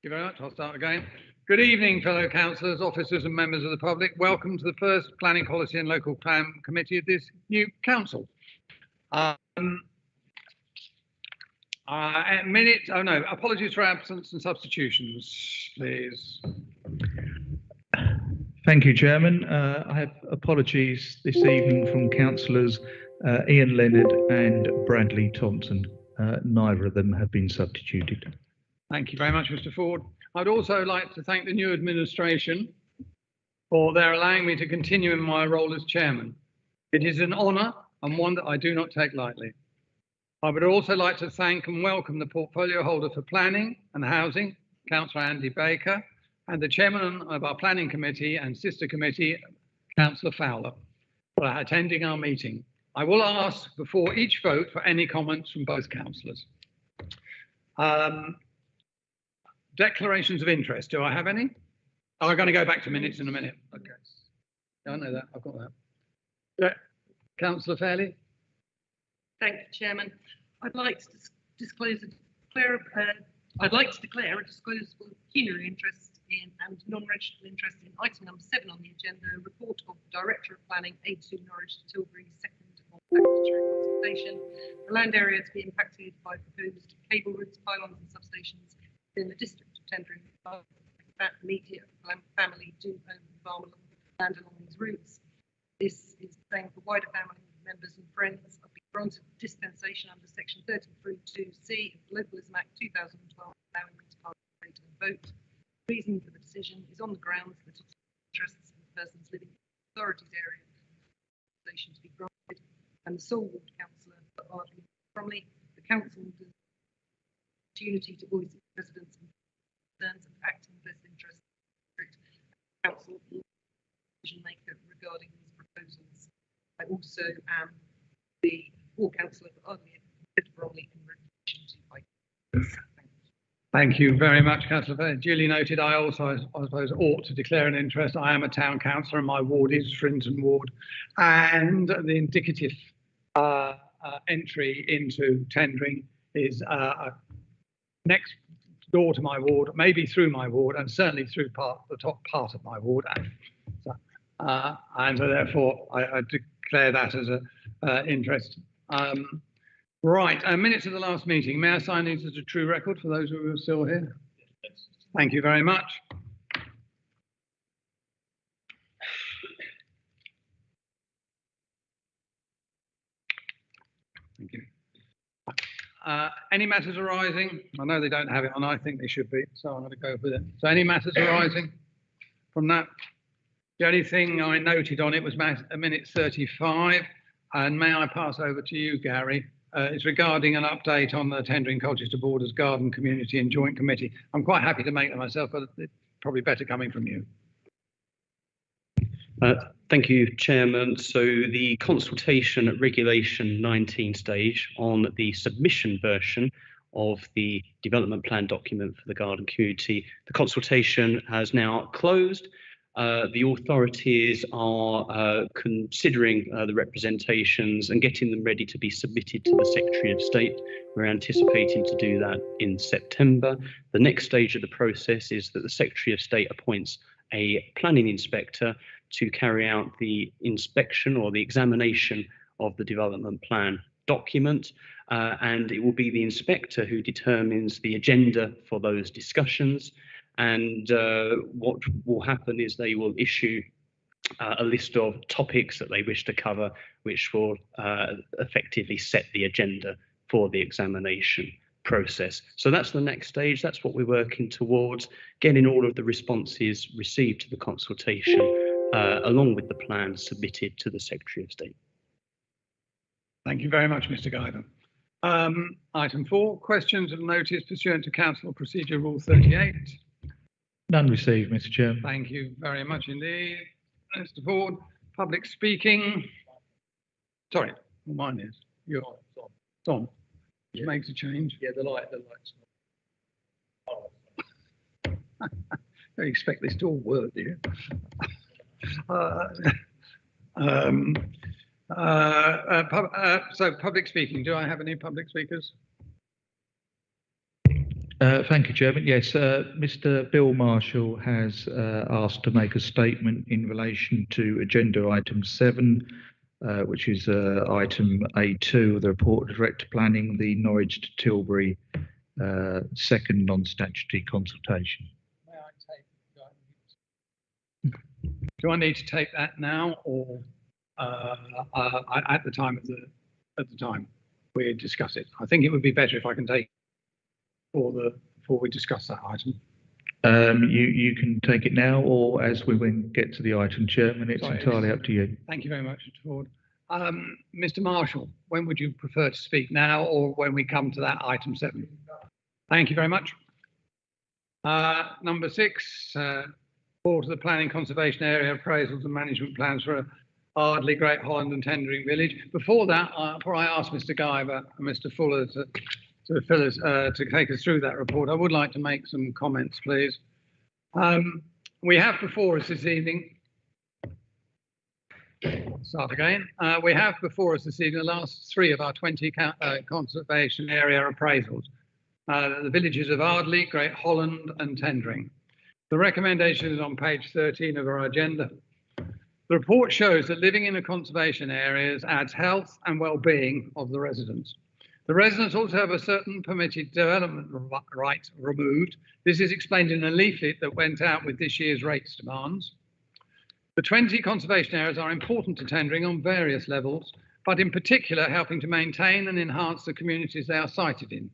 you very much. I'll start again. Good evening, fellow councillors, officers and members of the public. Welcome to the first Planning Policy and Local Plan Committee of this new council. Apologies for absence and substitutions, please. Thank you, Chairman. I have apologies this evening from councillors Ian Leonard and Bradley Thompson. Neither of them have been substituted. Thank you very much, Mr. Ford. I'd also like to thank the new administration for their allowing me to continue in my role as chairman. It is an honour and one that I do not take lightly. I would also like to thank and welcome the portfolio holder for planning and housing, Councillor Andy Baker, and the chairman of our planning committee and sister committee, Councillor Fowler, for attending our meeting. I will ask before each vote for any comments from both councillors. Declarations of interest, do I have any? Oh, I'm going to go back to minutes in a minute. Okay. I know that, I've got that. Yeah. Councillor Fairley? Thank you, Chairman. I'd like to declare a disclosable pecuniary interest in and non-registered interest in item number 7 on the agenda, report of the Director of Planning, A2 Norwich to Tilbury, 2nd of consultation. The land area to be impacted by proposed cable routes, pylons and substations in the district of Tendring. That immediate family do own farm land along these routes. This is the same for wider family members and friends. I've been granted dispensation under section 33(2)(c) of the Localism Act 2012, allowing me to participate and vote. The reason for the decision is on the grounds that it's interests of persons living in the authorities area station to be granted, and the sole ward councillor for Ardley Bromley, the council has the opportunity to voice its residents and concerns of acting best interest of the council decision maker regarding these proposals. I also am the ward councillor for Ardley Bromley in relation to Thank you very much, Councillor Fair. Duly noted. I also, I suppose, ought to declare an interest. I am a town councillor and my ward is Frinton Ward, and the indicative entry into tendering is next door to my ward, maybe through my ward, and certainly through the top part of my ward. And so therefore I declare that as an interest. Right, minutes of the last meeting. May I sign these as a true record for those who are still here? Thank you very much. Thank you. Any matters arising? I know they don't have it on, I think they should be, so I'm going to go with it. So any matters arising from that? The only thing I noted on it was minute 35, and may I pass over to you, Gary? It's regarding an update on the tendering Colchester Borders Garden Community and Joint Committee. I'm quite happy to make them myself, but it's probably better coming from you. Thank you, Chairman. So the consultation at Regulation 19 stage on the submission version of the development plan document for the garden community, the consultation has now closed. The authorities are considering the representations and getting them ready to be submitted to the Secretary of State. We're anticipating to do that in September. The next stage of the process is that the Secretary of State appoints a planning inspector to carry out the inspection or the examination of the development plan document, and it will be the inspector who determines the agenda for those discussions. And what will happen is they will issue a list of topics that they wish to cover, which will effectively set the agenda for the examination process. So that's the next stage. That's what we're working towards, getting all of the responses received to the consultation, along with the plan submitted to the Secretary of State. Thank you very much, Mr. Guyver. Item 4, questions of notice pursuant to Council Procedure Rule 38. None received, Mr. Chairman. Thank you very much indeed. Mr. Ford, public speaking. Sorry, mine is. You're on. It makes a change. Yeah, the light's not. I expect this to all work, do you? So public speaking, do I have any public speakers? Thank you, Chairman. Yes, Mr. Bill Marshall has asked to make a statement in relation to agenda item 7, which is item A2 of the report of Director Planning, the Norwich to Tilbury second non-statutory consultation. Do I need to take that now, or at the time we discuss it? I think it would be better if I can take it before we discuss that item. You can take it now, or as we get to the item, Chairman. It's entirely up to you. Thank you very much, Mr. Ford. Mr. Marshall, when would you prefer to speak, now or when we come to that item 7? Thank you very much. Number 6, report of the planning conservation area appraisals and management plans for Ardleigh, Great Holland and Tendring Village. Before that, before I ask Mr. Guyver and Mr. Fuller to take us through that report, I would like to make some comments, please. We have before us this evening, start again. We have before us this evening the last 3 of our 20 conservation area appraisals. The villages of Ardleigh, Great Holland and Tendring. The recommendation is on page 13 of our agenda. The report shows that living in a conservation areas adds health and well-being of the residents. The residents also have a certain permitted development right removed. This is explained in a leaflet that went out with this year's rates demands. The 20 conservation areas are important to Tendring on various levels, but in particular helping to maintain and enhance the communities they are sited in.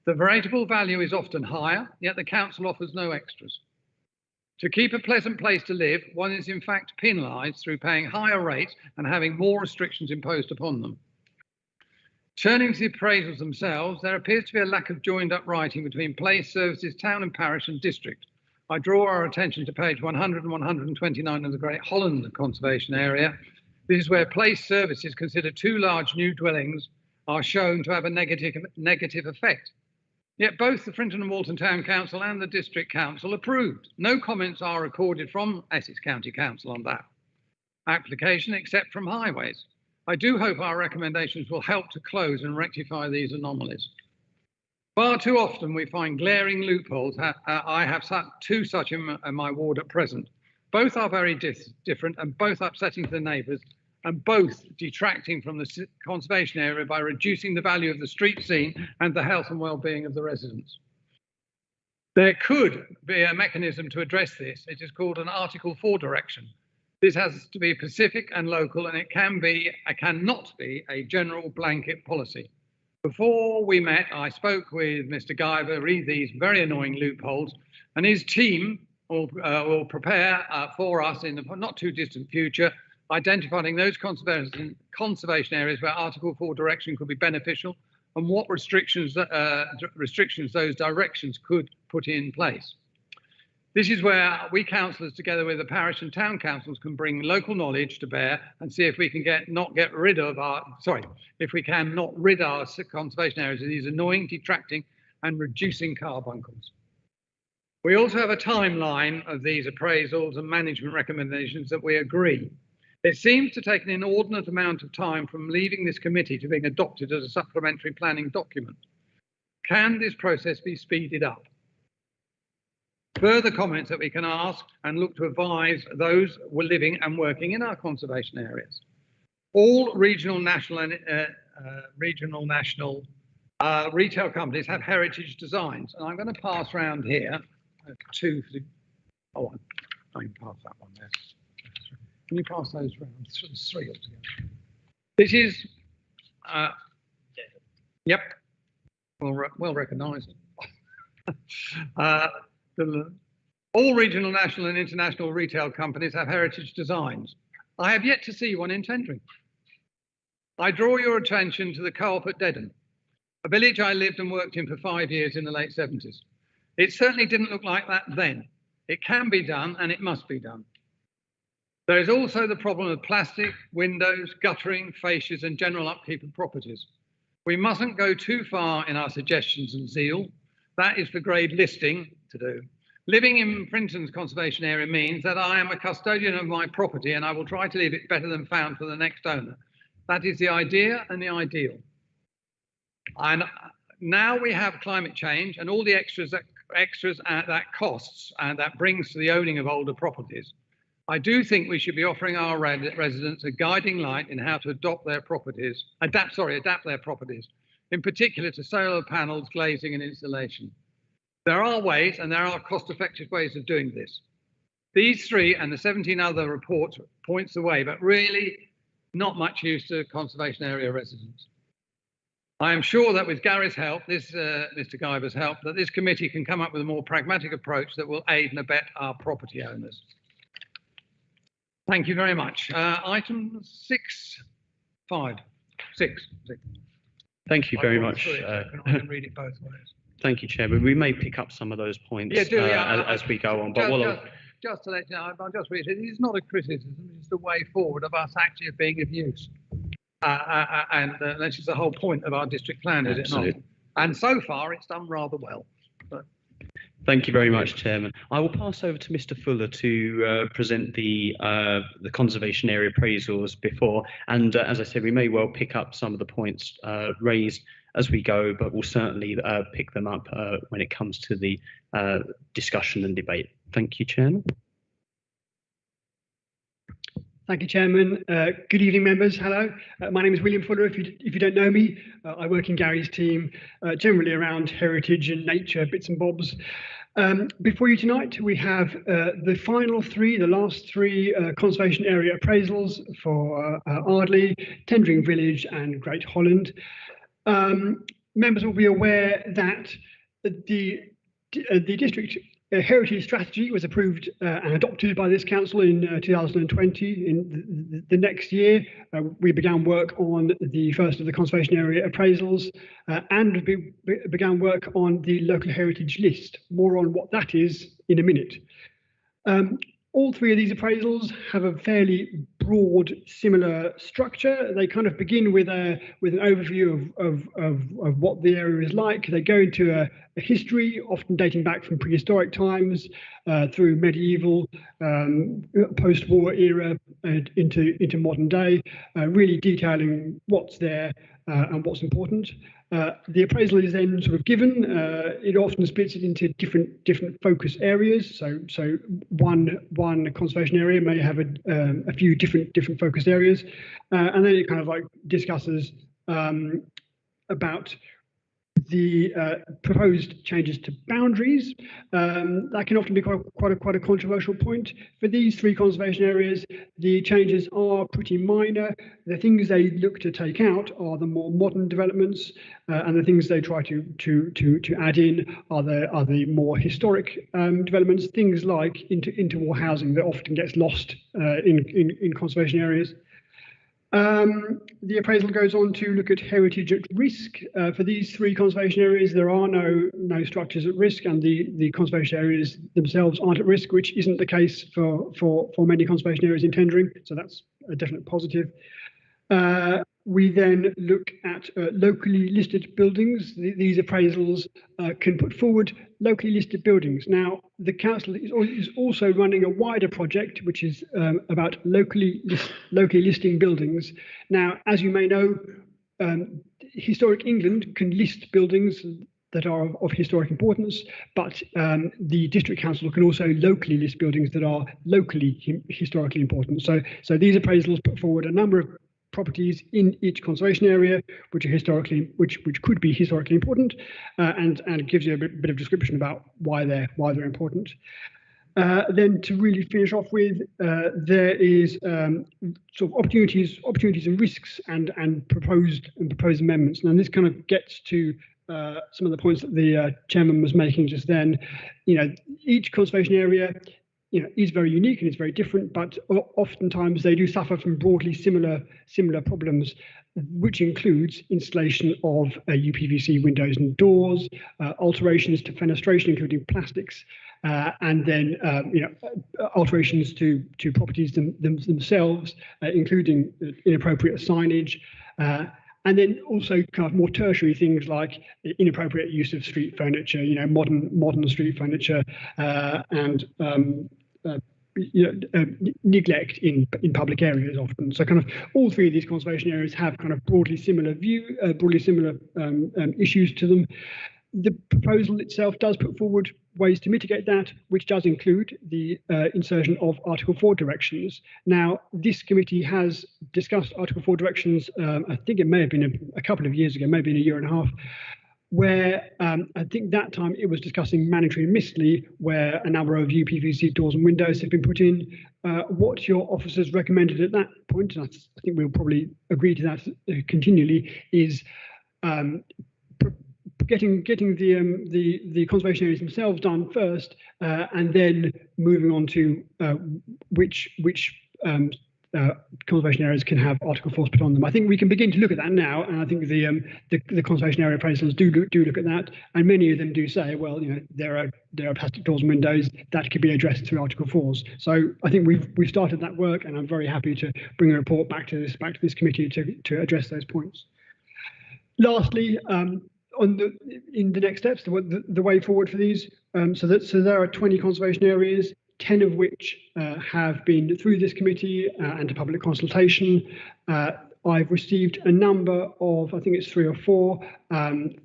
The veritable value is often higher, yet the council offers no extras. To keep a pleasant place to live, one is in fact penalised through paying higher rates and having more restrictions imposed upon them. Turning to the appraisals themselves, there appears to be a lack of joined up writing between place, services, town and parish and district. I draw our attention to page 100 and 129 of the Great Holland Conservation Area. This is where place services consider 2 large new dwellings are shown to have a negative effect. Yet both the Frinton and Walton Town Council and the District Council approved. No comments are recorded from Essex County Council on that application, except from Highways. I do hope our recommendations will help to close and rectify these anomalies. Far too often we find glaring loopholes. I have 2 such in my ward at present. Both are very different and both upsetting to the neighbours and both detracting from the conservation area by reducing the value of the street scene and the health and well-being of the residents. There could be a mechanism to address this. It is called an Article 4 direction. This has to be specific and local, and it cannot be a general blanket policy. Before we met, I spoke with Mr. Guyver, read these very annoying loopholes, and his team will prepare for us in the not too distant future, identifying those conservation areas where Article 4 direction could be beneficial and what restrictions those directions could put in place. This is where we councillors, together with the parish and town councils, can bring local knowledge to bear and see if we can not rid our conservation areas of these annoying, detracting and reducing carbuncles. We also have a timeline of these appraisals and management recommendations that we agree. It seems to take an inordinate amount of time from leaving this committee to being adopted as a supplementary planning document. Can this process be speeded up? Further comments that we can ask and look to advise those who are living and working in our conservation areas. All regional, national and retail companies have heritage designs, and I'm going to pass around here I can pass that one there. Can you pass those around? There's 3 altogether. This is, yep, well recognised. All regional, national and international retail companies have heritage designs. I have yet to see one in Tendring. I draw your attention to the Co-op at Dedham, a village I lived and worked in for 5 years in the late 70s. It certainly didn't look like that then. It can be done and it must be done. There is also the problem of plastic, windows, guttering, fascias and general upkeep of properties. We mustn't go too far in our suggestions and zeal. That is for grade listing to do. Living in Frinton's conservation area means that I am a custodian of my property and I will try to leave it better than found for the next owner. That is the idea and the ideal. And now we have climate change and all the extras that costs and that brings to the owning of older properties. I do think we should be offering our residents a guiding light in how to adapt their properties, in particular to solar panels, glazing and insulation. There are ways and there are cost-effective ways of doing this. These 3 and the 17 other reports points the way, but really not much use to conservation area residents. I am sure that with Gary's help, Mr. Guyver's help, that this committee can come up with a more pragmatic approach that will aid and abet our property owners. Thank you very much. Item 6. Thank you very much. I can read it both ways. Thank you, Chairman. We may pick up some of those points as we go on. But just to let you know, I'll just read it. It's not a criticism, it's the way forward of us actually being of use. And this is the whole point of our district plan, is it not? And so far, it's done rather well. But... Thank you very much, Chairman. I will pass over to Mr. Fuller to present the conservation area appraisals before. And as I said, we may well pick up some of the points raised as we go, but we'll certainly pick them up when it comes to the discussion and debate. Thank you, Chairman. Thank you, Chairman. Good evening, members. Hello. My name is William Fuller. If you don't know me, I work in Gary's team, generally around heritage and nature, bits and bobs. Before you tonight, we have the last three conservation area appraisals for Ardleigh, Tendring Village and Great Holland. Members will be aware that the district heritage strategy was approved and adopted by this council in 2020. In the next year, we began work on the first of the conservation area appraisals and began work on the local heritage list. More on what that is in a minute. All three of these appraisals have a fairly broad, similar structure. They kind of begin with an overview of what the area is like. They go into a history, often dating back from prehistoric times through medieval, post-war era, and into modern day, really detailing what's there and what's important. The appraisal is then sort of given. It often splits it into different focus areas. So one conservation area may have a few different focus areas, and then it kind of like discusses about the proposed changes to boundaries. That can often be quite a controversial point. For these three conservation areas, the changes are pretty minor. The things they look to take out are the more modern developments, and the things they try to add in are the more historic developments. Things like interwar housing that often gets lost in conservation areas. The appraisal goes on to look at heritage at risk. For these three conservation areas, there are no structures at risk, and the conservation areas themselves aren't at risk, which isn't the case for many conservation areas in Tendring, so that's a definite positive. We then look at locally listed buildings. These appraisals can put forward locally listed buildings. Now, the council is also running a wider project, which is about locally listing buildings. Now, as you may know, Historic England can list buildings that are of historic importance, but the district council can also locally list buildings that are locally historically important. So these appraisals put forward a number of properties in each conservation area which could be historically important, and it gives you a bit of description about why they're important. Then to really finish off with, there is sort of opportunities and risks and proposed amendments. Now this kind of gets to some of the points that the chairman was making just then. Each conservation area is very unique and it's very different, but oftentimes they do suffer from broadly similar problems, which includes installation of UPVC windows and doors, alterations to fenestration, including plastics, and then alterations to properties themselves, including inappropriate signage. And then also kind of more tertiary things like inappropriate use of street furniture, modern street furniture, and neglect in public areas often. So kind of all three of these conservation areas have kind of broadly similar issues to them. The proposal itself does put forward ways to mitigate that, which does include the insertion of Article 4 directions. Now, this committee has discussed Article 4 directions, I think it may have been a couple of years ago, maybe in a year and a half, where I think that time it was discussing mandatory mistly, where a number of UPVC doors and windows have been put in. What your officers recommended at that point, and I think we'll probably agree to that continually, is getting the conservation areas themselves done first, and then moving on to which conservation areas can have Article 4s put on them. I think we can begin to look at that now, and I think the conservation area appraisals do look at that, and many of them do say, well, there are plastic doors and windows that could be addressed through Article 4s. So I think we've started that work, and I'm very happy to bring a report back to this committee to address those points. Lastly, in the next steps, the way forward for these, so there are 20 conservation areas, 10 of which have been through this committee and a public consultation. I've received a number of, I think it's 3 or 4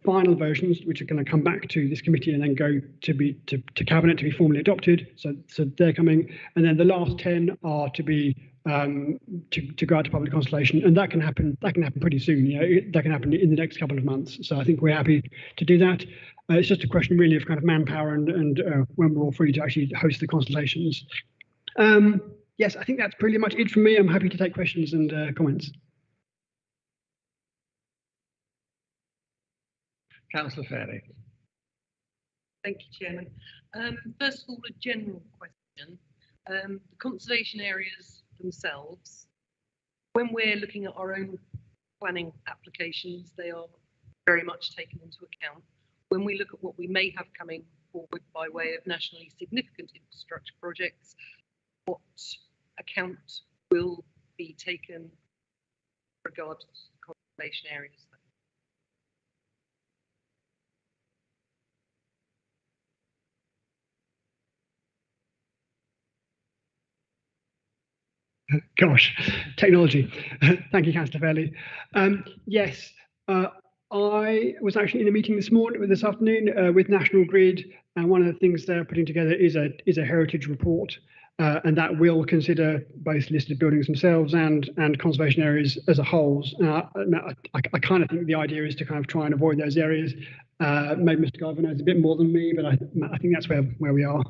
final versions, which are going to come back to this committee and then go to cabinet to be formally adopted. So they're coming, and then the last 10 are to be to go out to public consultation, and that can happen pretty soon. That can happen in the next couple of months. So I think we're happy to do that. It's just a question really of kind of manpower and when we're all free to actually host the consultations. Yes, I think that's pretty much it from me. I'm happy to take questions and comments. Councillor Fairley. Thank you, Chairman. First of all, a general question. The conservation areas themselves, when we're looking at our own planning applications, they are very much taken into account. When we look at what we may have coming forward by way of nationally significant infrastructure projects, what account will be taken regarding conservation areas? Gosh, technology. Thank you, Councillor Fairley. Yes, I was actually in a meeting this afternoon with National Grid, and one of the things they're putting together is a heritage report, and that will consider both listed buildings themselves and conservation areas as a whole. I kind of think the idea is to kind of try and avoid those areas. Maybe Mr. Garver knows a bit more than me, but I think that's where we are.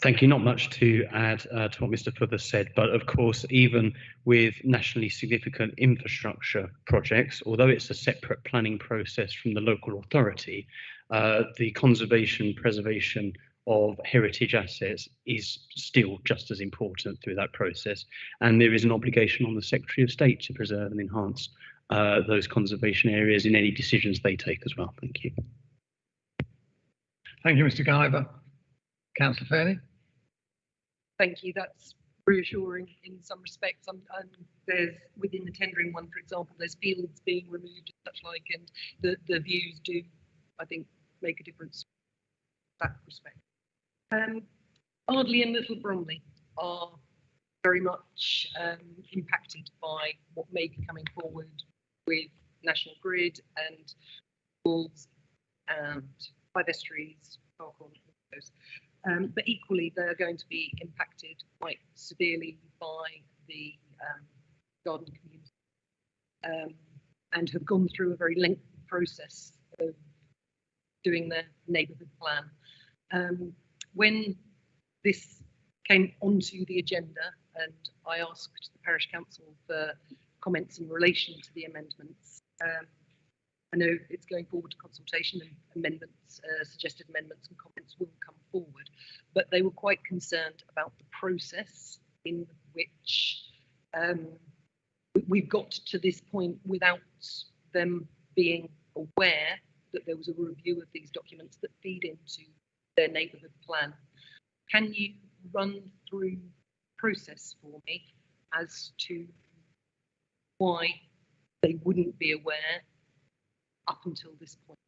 Thank you. Not much to add to what Mr. Fuller said, but of course, even with nationally significant infrastructure projects, although it's a separate planning process from the local authority, the conservation, preservation of heritage assets is still just as important through that process. And there is an obligation on the Secretary of State to preserve and enhance those conservation areas in any decisions they take as well. Thank you. Thank you, Mr. Garver. Councillor Fairley. Thank you. That's reassuring in some respects. There's within the tendering one, for example, there's fields being removed and such like, and the views do, I think, make a difference in that respect. Ardley and Little Bromley are very much impacted by what may be coming forward with National Grid and walls and 5 estuaries, but equally they are going to be impacted quite severely by the garden community and have gone through a very lengthy process of doing their neighbourhood plan. When this came onto the agenda and I asked the Parish Council for comments in relation to the amendments, I know it's going forward to consultation and amendments, suggested amendments and comments will come forward, but they were quite concerned about the process in which we've got to this point without them being aware that there was a review of these documents that feed into their neighbourhood plan. Can you run through process for me as to why they wouldn't be aware up until this point?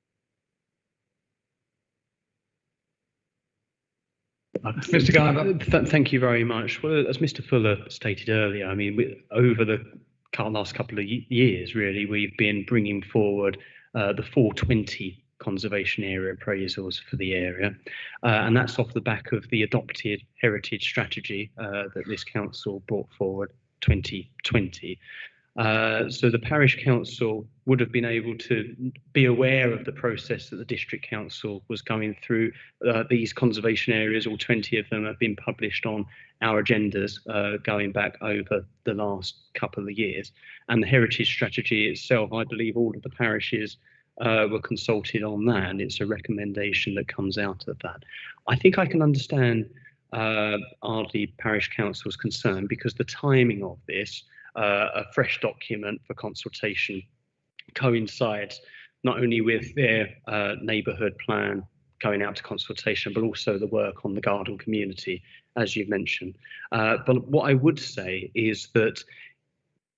Mr. Guyver. Thank you very much. Well, as Mr. Fuller stated earlier, I mean, over the last couple of years, really, we've been bringing forward the 420 conservation area appraisals for the area, and that's off the back of the adopted heritage strategy that this council brought forward 2020. So the parish council would have been able to be aware of the process that the district council was going through. These conservation areas, all 20 of them, have been published on our agendas going back over the last couple of years. And the heritage strategy itself, I believe all of the parishes were consulted on that, and it's a recommendation that comes out of that. I think I can understand Ardleigh Parish Council's concern, because the timing of this, a fresh document for consultation, coincides not only with their neighbourhood plan going out to consultation, but also the work on the garden community, as you've mentioned. But what I would say is that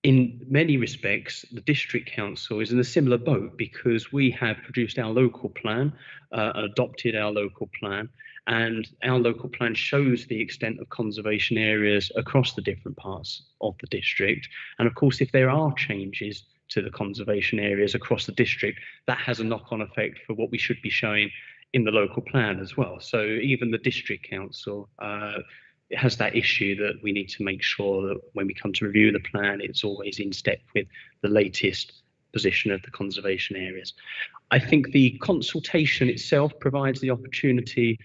in many respects, the district council is in a similar boat, because we have produced our local plan, adopted our local plan, and our local plan shows the extent of conservation areas across the different parts of the district. And of course, if there are changes to the conservation areas across the district, that has a knock-on effect for what we should be showing in the local plan as well. So even the district council it has that issue that we need to make sure that when we come to review the plan, it's always in step with the latest position of the conservation areas. I think the consultation itself provides the opportunity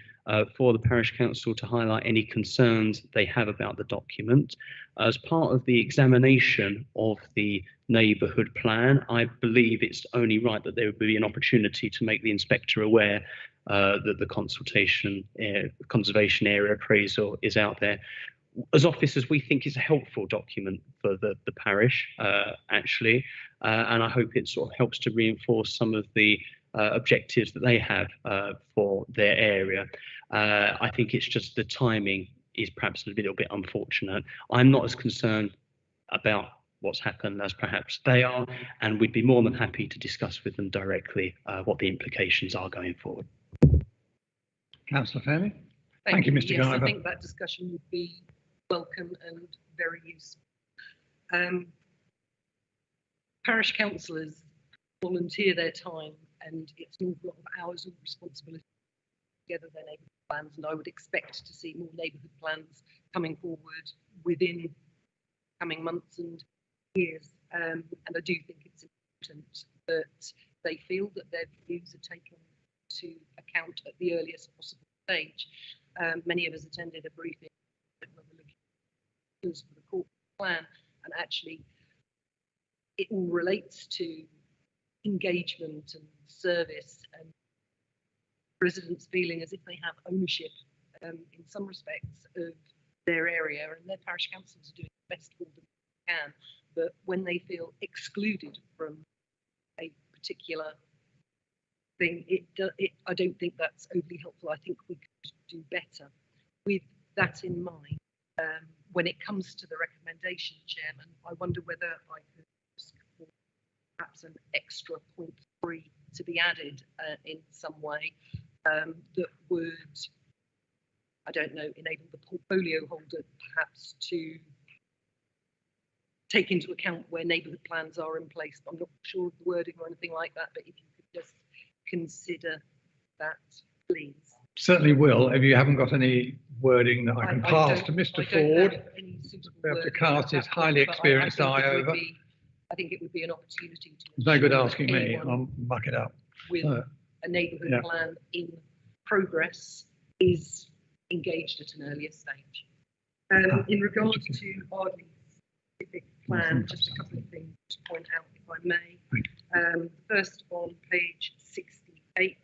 for the parish council to highlight any concerns they have about the document. As part of the examination of the neighbourhood plan, I believe it's only right that there would be an opportunity to make the inspector aware that the conservation area appraisal is out there. As officers, we think it's a helpful document for the parish, actually, and I hope it sort of helps to reinforce some of the objectives that they have for their area. I think it's just the timing is perhaps a little bit unfortunate. I'm not as concerned about what's happened as perhaps they are, and we'd be more than happy to discuss with them directly what the implications are going forward. Councillor Fairley. Thank you, Mr. Yes, Guyver. I think that discussion would be welcome and very useful. Parish councillors volunteer their time, and it's an awful lot of hours of responsibility together their neighbourhood plans, and I would expect to see more neighbourhood plans coming forward within coming months and years. And I do think it's important that they feel that their views are taken to account at the earliest possible stage. Many of us attended a briefing for the corporate plan, and actually it all relates to engagement and service and residents feeling as if they have ownership in some respects of their area, and their parish councils are doing the best for them they can. But when they feel excluded from a particular thing, I don't think that's overly helpful. I think we could do better. With that in mind, when it comes to the recommendation, Chairman, I wonder whether I could ask for perhaps an extra 0.3 to be added in some way that would, I don't know, enable the portfolio holder perhaps to take into account where neighbourhood plans are in place. I'm not sure of the wording or anything like that, but if you could just consider that, please. Certainly will. If you haven't got any wording that I can pass to Mr. Ford, we have to cast his highly experienced eye over. I think it would be an opportunity to. It's no good asking me. I'll muck it up. With a neighbourhood plan in progress is engaged at an earlier stage. In regards to Ardleigh's specific plan, just a couple of things to point out, if I may. First, on page 68,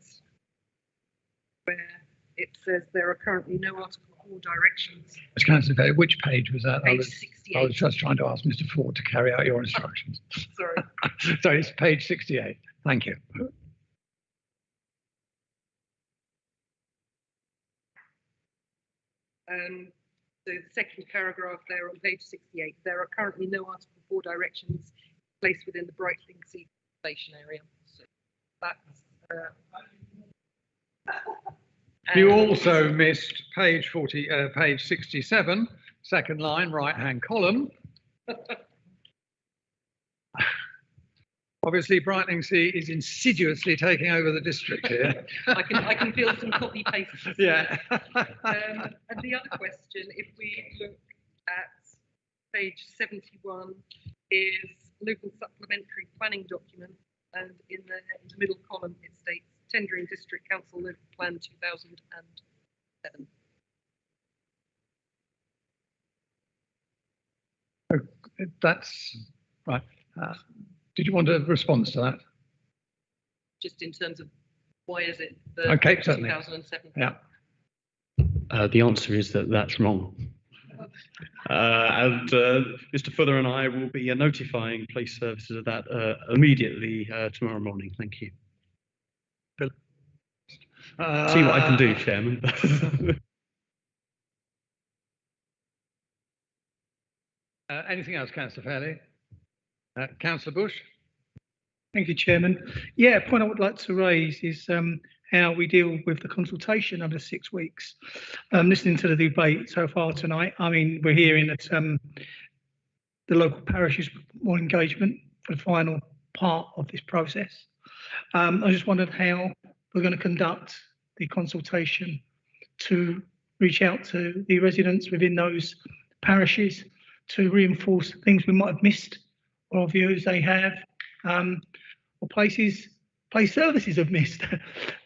where it says there are currently no Article 4 directions. Ms. Councillor Fairley, which page was that? Page 68. I was just trying to ask Mr. Ford to carry out your instructions. Sorry. So it's page 68. Thank you. So the second paragraph there on page 68, there are currently no Article 4 directions placed within the Brightlingsea conservation area. So that's You And- also missed page 67, second line, right-hand column. Obviously, Brightlingsea is insidiously taking over the district here. I can feel some copy paste. Yeah. And the other question, if we look at page 71, is local supplementary planning document, and in the middle column it states tendering district council local plan 2007. That's right. Did you want a response to that? Just in terms of why is it the Okay, certainly. 2007? Yeah. The answer is that that's wrong. And Mr. Fuller and I will be notifying police services of that immediately tomorrow morning. Thank you. See what I can do, Chairman. Anything else, Councillor Fairley? Councillor Bush? Thank you, Chairman. Yeah, a point I would like to raise is how we deal with the consultation over 6 weeks. Listening to the debate so far tonight, I mean, we're hearing that the local parishes want more engagement for the final part of this process. I just wondered how we're going to conduct the consultation to reach out to the residents within those parishes to reinforce things we might have missed or views they have, or place services have missed.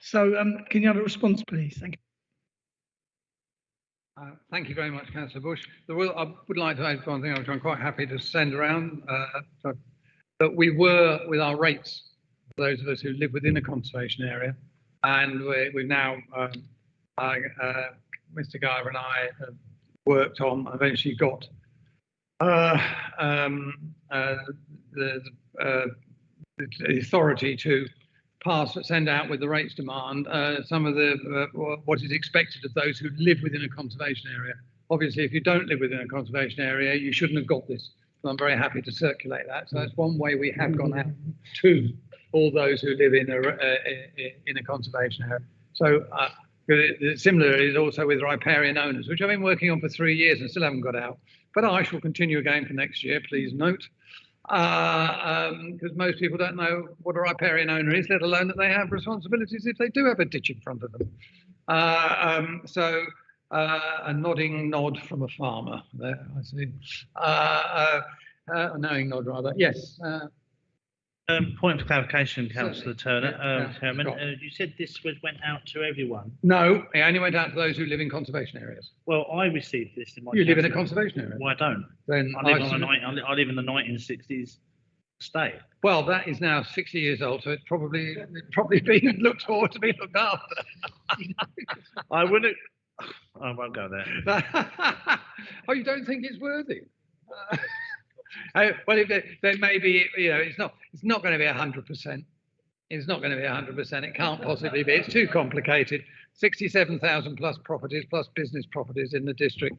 So can you have a response, please? Thank you. Thank you very much, Councillor Bush. I would like to add one thing, which I'm quite happy to send around, that we were with our rates, for those of us who live within a conservation area, and we've now, Mr. Guyver and I have worked on, eventually got the authority to send out with the rates demand some of the what is expected of those who live within a conservation area. Obviously, if you don't live within a conservation area, you shouldn't have got this. So I'm very happy to circulate that. So that's one way we have gone out to all those who live in a conservation area. So similar is also with riparian owners, which I've been working on for 3 years and still haven't got out. But I shall continue again for next year, please note, because most people don't know what a riparian owner is, let alone that they have responsibilities if they do have a ditch in front of them. A nodding nod from a farmer there, I see. A knowing nod, rather. Yes. Point of clarification, Councillor Turner, Yeah, Chairman. Scott. You said this went out to everyone. No, it only went out to those who live in conservation areas. Well, I received this in my. You live in a council. conservation area. Well, I don't. Then I live in the 1960s estate. well, that is now 60 years old, so it's probably being looked forward to be looked after. I wouldn't. I won't go there. Oh, you don't think it's worthy? Well, if there may be, it's not going to be 100%. It's not going to be 100%. It can't possibly be. It's too complicated. 67,000 plus properties, plus business properties in the district.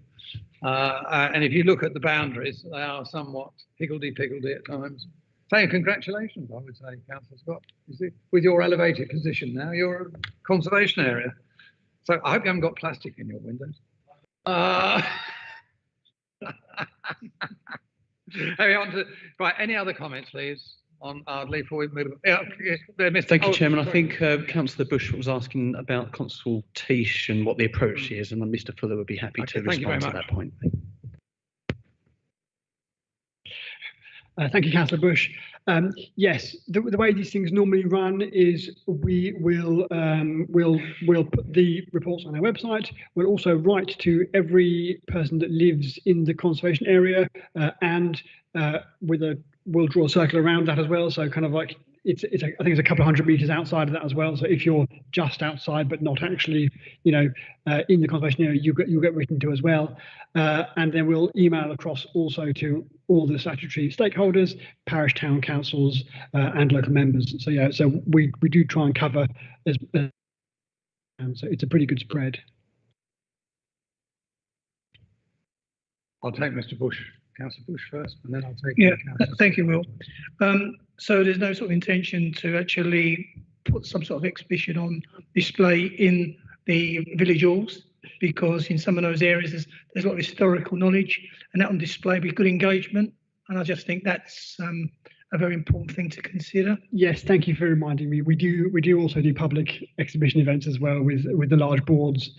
And if you look at the boundaries, they are somewhat higgledy-piggledy at times. So congratulations, I would say, Councillor Scott. You see, with your elevated position now, you're a conservation area. So I hope you haven't got plastic in your windows. Right, any other comments, please, on Ardley before we move? Yeah, Mr. Thank you, Chairman. I sorry. think Councillor Bush was asking about consultation, what the approach is, and then Mr. Fuller would be happy Okay, to thank you very respond to much. that point. Thank you, Councillor Bush. Yes, the way these things normally run is we will we'll put the reports on our website. We'll also write to every person that lives in the conservation area, and we'll draw a circle around that as well. So kind of like I think it's a couple of 100 meters outside of that as well. So if you're just outside but not actually, in the conservation area, you'll get written to as well. And then we'll email across also to all the statutory stakeholders, parish town councils, and local members. So yeah, so we do try and cover so it's a pretty good spread. I'll take Mr. Bush, Councillor Bush first, and then I'll take. Yeah, Councillor thank you, Will. So there's no sort of intention to actually put some sort of exhibition on display in the village halls, because in some of those areas there's a lot of historical knowledge, and that on display with good engagement. And I just think that's a very important thing to consider. Yes, thank you for reminding me. We do also do public exhibition events as well with the large boards.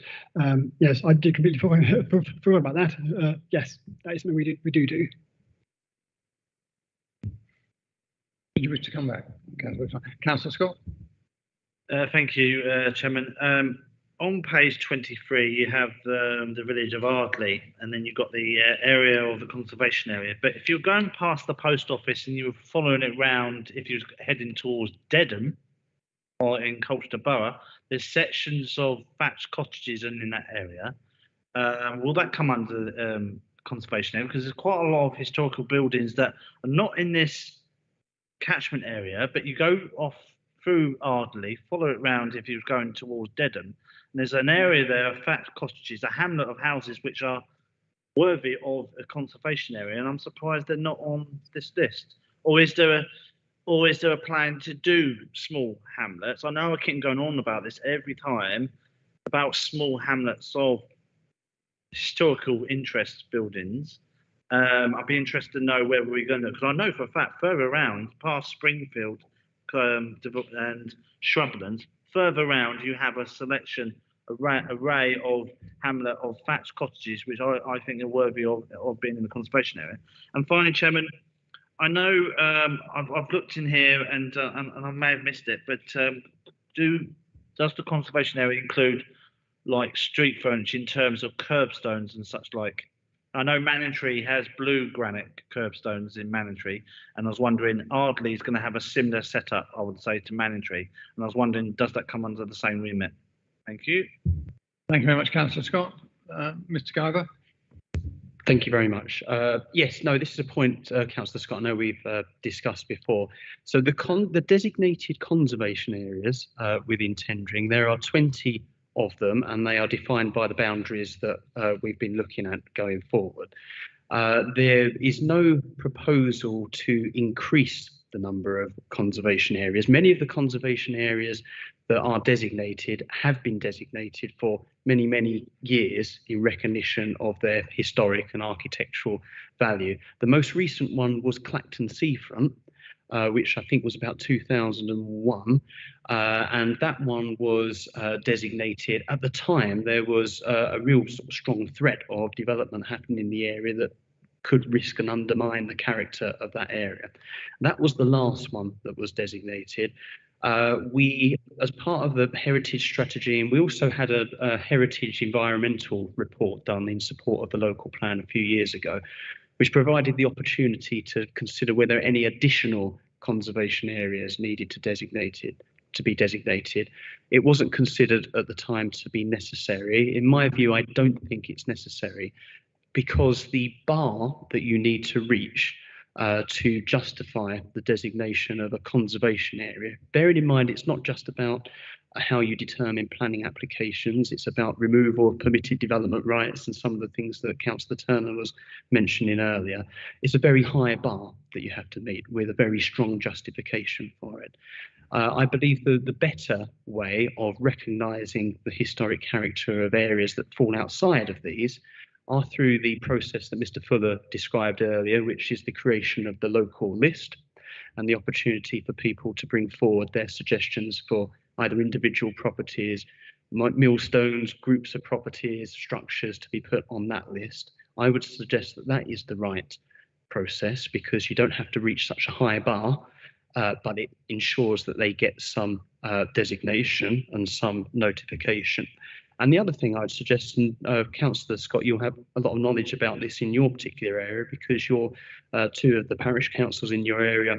Yes, I did completely forgot about that. Yes, that is something we do. Did you wish to come back, Councillor Scott? Thank you, Chairman. On page 23, you have the village of Ardley, and then you've got the area of the conservation area. But if you're going past the post office and you're following it round, if you're heading towards Dedham or in Colchester Borough, there's sections of thatched cottages in that area. Will that come under the conservation area? Because there's quite a lot of historical buildings that are not in this catchment area, but you go off through Ardley, follow it round if you're going towards Dedham. And there's an area there of thatched cottages, a hamlet of houses which are worthy of a conservation area, and I'm surprised they're not on this list. Or is there a plan to do small hamlets? I know I keep going on about this every time about small hamlets of historical interest buildings. I'd be interested to know whether we're going to, because I know for a fact further around past Springfield and Shrublands, further around you have a selection, array of hamlet of thatched cottages, which I think are worthy of being in the conservation area. And finally, Chairman, I know I've looked in here and I may have missed it, but does the conservation area include like street furniture in terms of curbstones and such like? I know Manningtree has blue granite curbstones in Manningtree, and I was wondering, Ardley is going to have a similar setup, I would say, to Manningtree, and I was wondering, does that come under the same remit? Thank you. Thank you very much, Councillor Scott. Mr. Guyver? Thank you very much. Yes, no, this is a point, Councillor Scott, I know we've discussed before. So the designated conservation areas within Tendring, there are 20 of them, and they are defined by the boundaries that we've been looking at going forward. There is no proposal to increase the number of conservation areas. Many of the conservation areas that are designated have been designated for many, many years in recognition of their historic and architectural value. The most recent one was Clacton Seafront, which I think was about 2001, and that one was designated. At the time, there was a real sort of strong threat of development happening in the area that could risk and undermine the character of that area. That was the last one that was designated. We, as part of the heritage strategy, and we also had a heritage environmental report done in support of the local plan a few years ago, which provided the opportunity to consider whether any additional conservation areas needed to be designated. It wasn't considered at the time to be necessary. In my view, I don't think it's necessary, because the bar that you need to reach to justify the designation of a conservation area, bearing in mind it's not just about how you determine planning applications, it's about removal of permitted development rights and some of the things that Councillor Turner was mentioning earlier. It's a very high bar that you have to meet with a very strong justification for it. I believe the better way of recognising the historic character of areas that fall outside of these are through the process that Mr. Fuller described earlier, which is the creation of the local list and the opportunity for people to bring forward their suggestions for either individual properties, millstones, groups of properties, structures to be put on that list. I would suggest that that is the right process, because you don't have to reach such a high bar, but it ensures that they get some designation and some notification. And the other thing I'd suggest, and Councillor Scott, you'll have a lot of knowledge about this in your particular area, because you're two of the parish councils in your area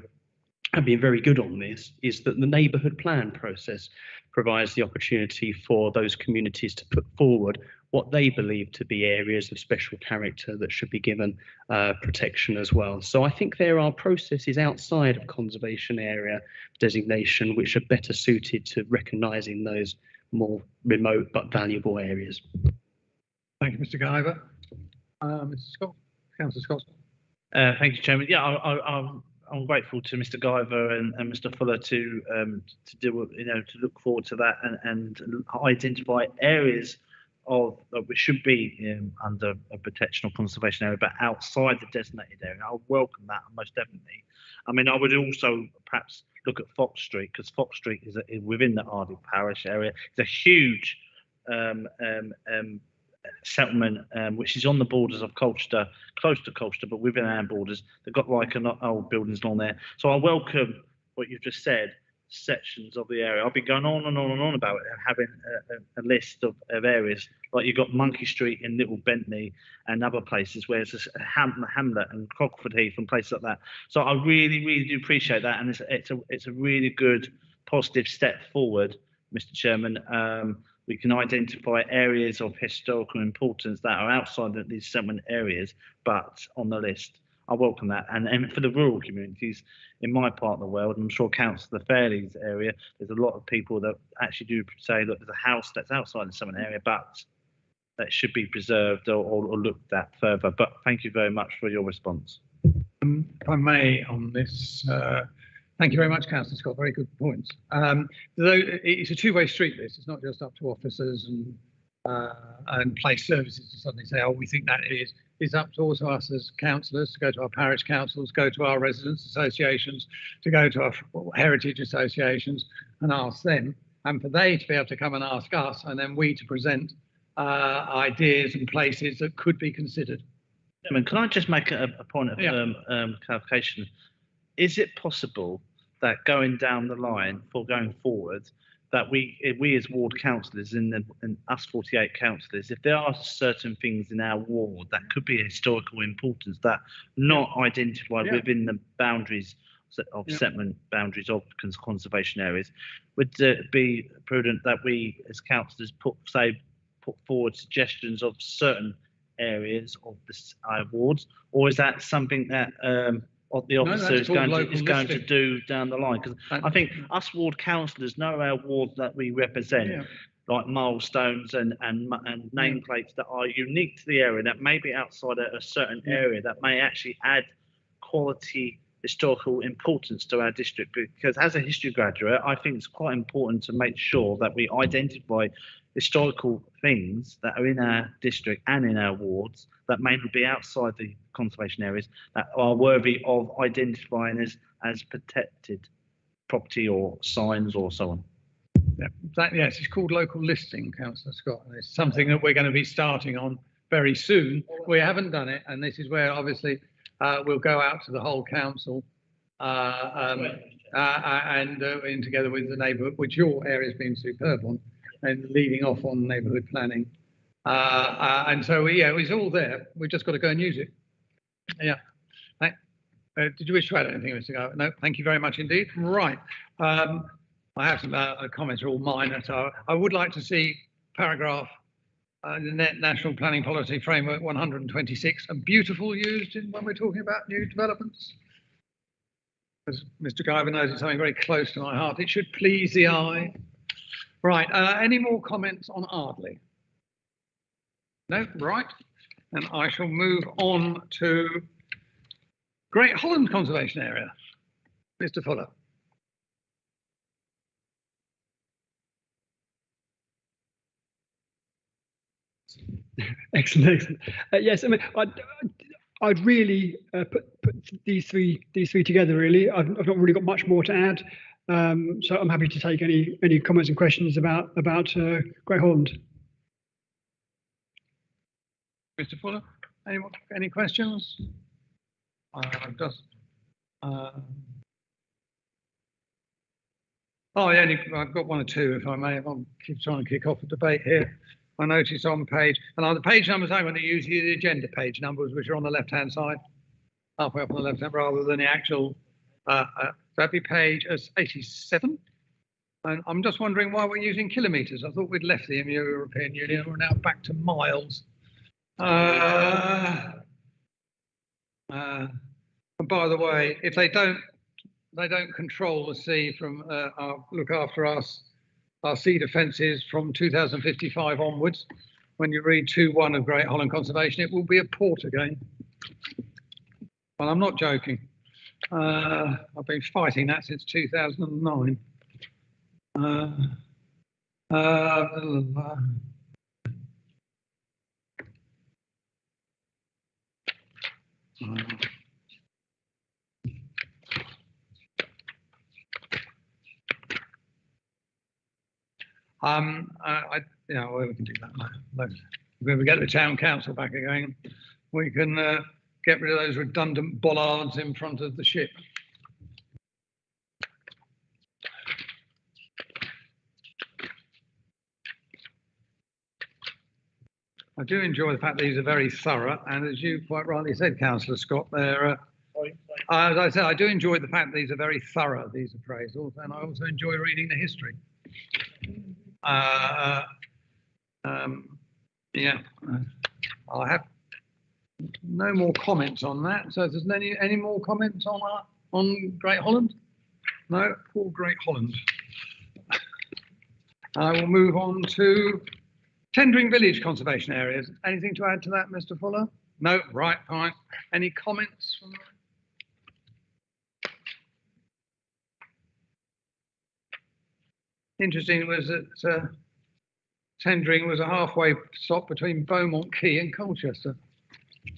have been very good on this, is that the neighbourhood plan process provides the opportunity for those communities to put forward what they believe to be areas of special character that should be given protection as well. So I think there are processes outside of conservation area designation which are better suited to recognising those more remote but valuable areas. Thank you, Mr. Guyver. Mr. Scott, Councillor Scott. Thank you, Chairman. Yeah, I'm grateful to Mr. Guyver and Mr. Fuller to deal with, to look forward to that and identify areas of which should be under a protection or conservation area, but outside the designated area. I welcome that most definitely. I mean, I would also perhaps look at Fox Street, because Fox Street is within the Ardley Parish area. It's a huge settlement which is on the borders of Colchester, close to Colchester, but within our borders. They've got like an old buildings along there. So I welcome what you've just said, sections of the area. I've been going on and on and on about it, having a list of areas. Like you've got Monkey Street in Little Bentley and other places where it's a Hamlet and Crockford Heath and places like that. So I really, really do appreciate that, and it's a really good positive step forward, Mr. Chairman. We can identify areas of historical importance that are outside of these settlement areas, but on the list. I welcome that. And for the rural communities in my part of the world, I'm sure Councillor Fairley's area, there's a lot of people that actually do say, look, there's a house that's outside the settlement area, but that should be preserved or looked at further. But thank you very much for your response. If I may on this, thank you very much, Councillor Scott. Very good points. Though it's a two-way street, this. It's not just up to officers and place services to suddenly say, oh, we think that is. It's up to also us as councillors to go to our parish councils, go to our residents associations, to go to our heritage associations and ask them, and for they to be able to come and ask us, and then we to present ideas and places that could be considered. Can I just make a point of clarification? Is it possible that going down the line for going forward, that we as ward councillors and us 48 councillors, if there are certain things in our ward that could be historical importance that not identified within the boundaries of settlement boundaries of conservation areas, would it be prudent that we as councillors put forward suggestions of certain areas of our wards, or is that something that the officer is going to do down the line? Because I think us ward councillors know our wards that we represent, like milestones and nameplates that are unique to the area, that may be outside a certain area, that may actually add quality historical importance to our district. Because as a history graduate, I think it's quite important to make sure that we identify historical things that are in our district and in our wards that may be outside the conservation areas that are worthy of identifying as protected property or signs or so on. Yes, it's called local listing, Councillor Scott, and it's something that we're going to be starting on very soon. We haven't done it, and this is where obviously we'll go out to the whole council and in together with the neighbourhood, which your area's been superb on, and leading off on neighbourhood planning. And so, it's all there. We've just got to go and use it. Did you wish to add anything, Mr. Gower? No, thank you very much indeed. Right. I have some comments, are all minor. So I would like to see paragraph the National Planning Policy Framework 126, and beautiful used when we're talking about new developments. As Mr. Guyver knows, it's something very close to my heart. It should please the eye. Right, any more comments on Ardley? No, right. And I shall move on to Great Holland Conservation Area. Mr. Fuller. Excellent. Yes, I mean, I'd really put these three together. Really, I've not really got much more to add. So I'm happy to take any comments and questions about Great Holland. Mr. Fuller, any questions? I've got one or two, if I may. I'm trying to kick off a debate here. I noticed on page, and the page numbers I'm going to use here, the agenda page numbers, which are on the left-hand side, halfway up on the left-hand, rather than the actual. That'd be page 87. And I'm just wondering why we're using kilometres. I thought we'd left the European Union. We're now back to miles. And by the way, if they don't control the sea from look after us, our sea defences from 2055 onwards, when you read 2.1 of Great Holland Conservation, it will be a port again. Well, I'm not joking. I've been fighting that since 2009. Yeah, well, we can do that later. When we get the town council back again, we can get rid of those redundant bollards in front of the ship. I do enjoy the fact that these are very thorough, and as you quite rightly said, Councillor Scott, they're, as I said, I do enjoy the fact that these are very thorough, these appraisals, and I also enjoy reading the history. Yeah, I have no more comments on that. So, if there's any more comments on Great Holland? No, poor Great Holland. I will move on to Tendring Village conservation areas. Anything to add to that, Mr. Fuller? No, right, fine. Any comments from that? Interesting was that Tendring was a halfway stop between Beaumont Quay and Colchester. If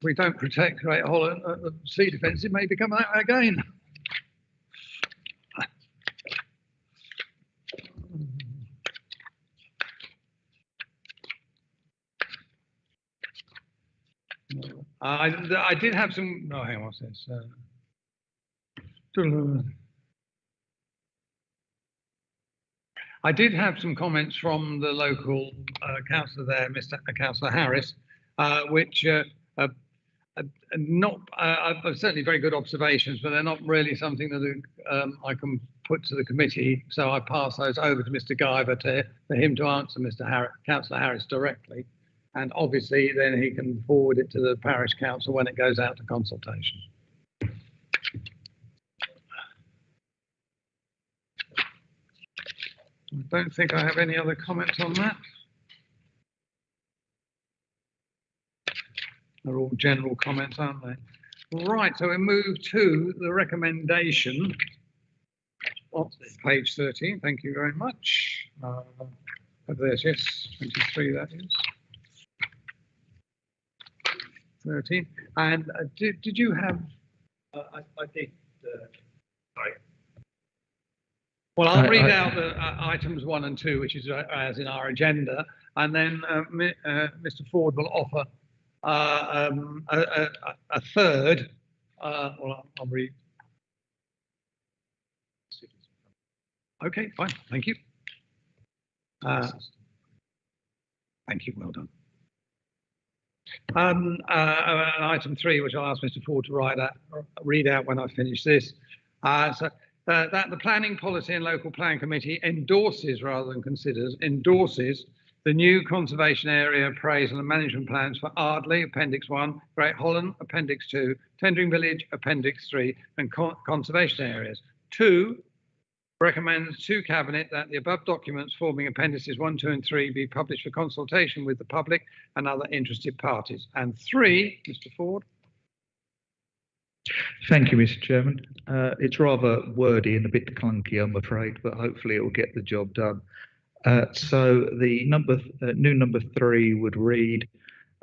we don't protect Great Holland sea defence, it may become that again. I did have some. No, hang on, what's this? I did have some comments from the local councillor there, Mr. Councillor Harris, which are certainly very good observations, but they're not really something that I can put to the committee. So I pass those over to Mr. Guyver for him to answer Councillor Harris directly. And obviously then he can forward it to the parish council when it goes out to consultation. I don't think I have any other comments on that. They're all general comments, aren't they? Right, so we move to the recommendation on page 13. Thank you very much. There's, yes, 23 that is. 13. And did you have? I did. Sorry. Well, I'll read out the items 1 and 2, which is as in our agenda, and then Mr. Ford will offer a third. Well, I'll read. Okay, fine. Thank you. Thank you. Well done. Item 3, which I'll ask Mr. Ford to read out when I finish this. That the Planning Policy and Local Plan Committee endorses, rather than considers, endorses the new conservation area appraisal and management plans for Ardley, Appendix 1, Great Holland, Appendix 2, Tendring Village, Appendix 3, and conservation areas. 2, recommends to Cabinet that the above documents forming Appendices 1, 2, and 3 be published for consultation with the public and other interested parties. And 3, Mr. Ford. Thank you, Mr. Chairman. It's rather wordy and a bit clunky, I'm afraid, but hopefully it will get the job done. So the new number 3 would read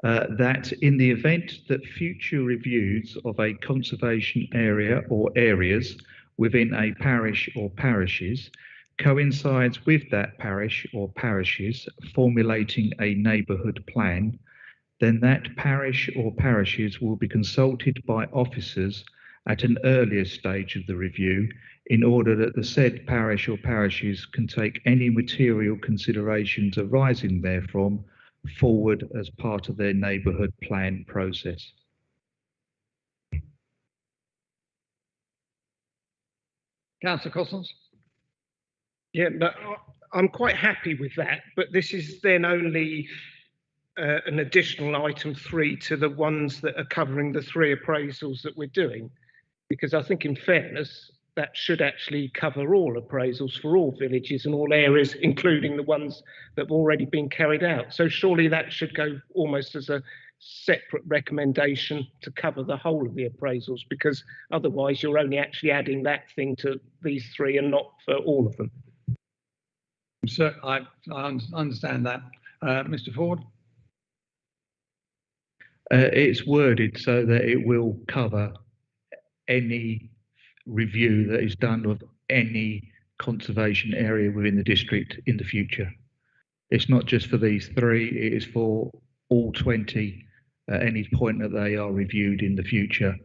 that in the event that future reviews of a conservation area or areas within a parish or parishes coincides with that parish or parishes formulating a neighbourhood plan, then that parish or parishes will be consulted by officers at an earlier stage of the review in order that the said parish or parishes can take any material considerations arising therefrom forward as part of their neighbourhood plan process. Councillor Cossons. Yeah, but I'm quite happy with that, but this is then only an additional item 3 to the ones that are covering the 3 appraisals that we're doing, because I think in fairness that should actually cover all appraisals for all villages and all areas, including the ones that have already been carried out. So surely that should go almost as a separate recommendation to cover the whole of the appraisals, because otherwise you're only actually adding that thing to these three and not for all of them. So I understand that. Mr. Ford? It's worded so that it will cover any review that is done of any conservation area within the district in the future. It's not just for these three, it is for all 20 at any point that they are reviewed in the future.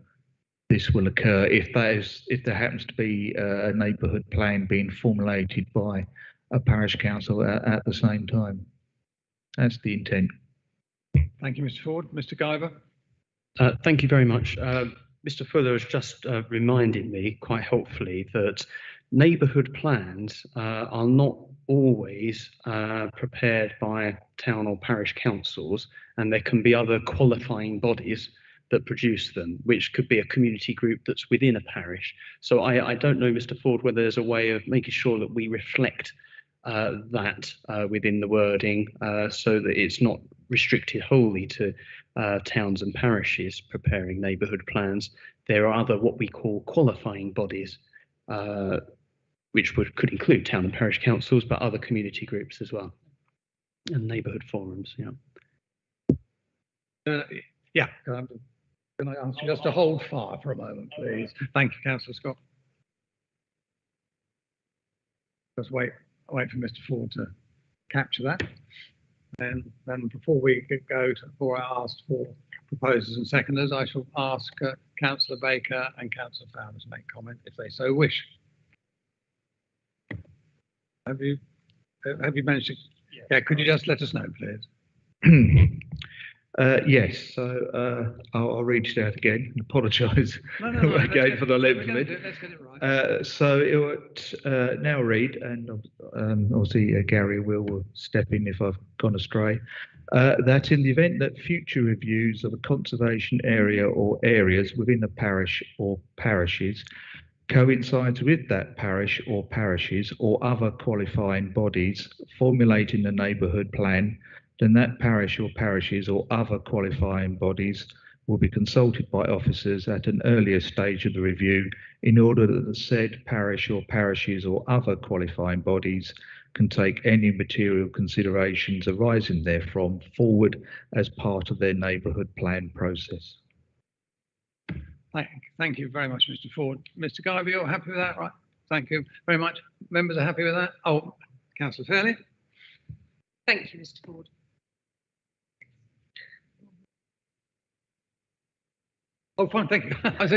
This will occur if there happens to be a neighbourhood plan being formulated by a parish council at the same time. That's the intent. Thank you, Mr. Ford. Mr. Guyver? Thank you very much. Mr. Fuller has just reminded me quite helpfully that neighbourhood plans are not always prepared by town or parish councils, and there can be other qualifying bodies that produce them, which could be a community group that's within a parish. So I don't know, Mr. Ford, whether there's a way of making sure that we reflect that within the wording so that it's not restricted wholly to towns and parishes preparing neighbourhood plans. There are other what we call qualifying bodies, which could include town and parish councils, but other community groups as well, and neighbourhood forums. Yeah. Can I ask you just to hold fire for a moment, please? Thank you, Councillor Scott. Just wait for Mr. Ford to capture that. And then before we before I ask for proposers and seconders, I shall ask Councillor Baker and Councillor Fowler to make comment if they so wish. Have you managed to? Yeah, could you just let us know, please? Yes, so I'll read it out again and apologise again for the length of it. Let's get it right. So it would now read, and obviously Gary will step in if I've gone astray, that in the event that future reviews of a conservation area or areas within a parish or parishes coincides with that parish or parishes or other qualifying bodies formulating the neighbourhood plan, then that parish or parishes or other qualifying bodies will be consulted by officers at an earlier stage of the review in order that the said parish or parishes or other qualifying bodies can take any material considerations arising therefrom forward as part of their neighbourhood plan process. Thank you very much, Mr. Ford. Mr. Guyver, you're happy with that, right? Thank you very much. Members are happy with that? Oh, Councillor Fairley? Thank you, Mr. Ford. Oh, fine, thank you. I was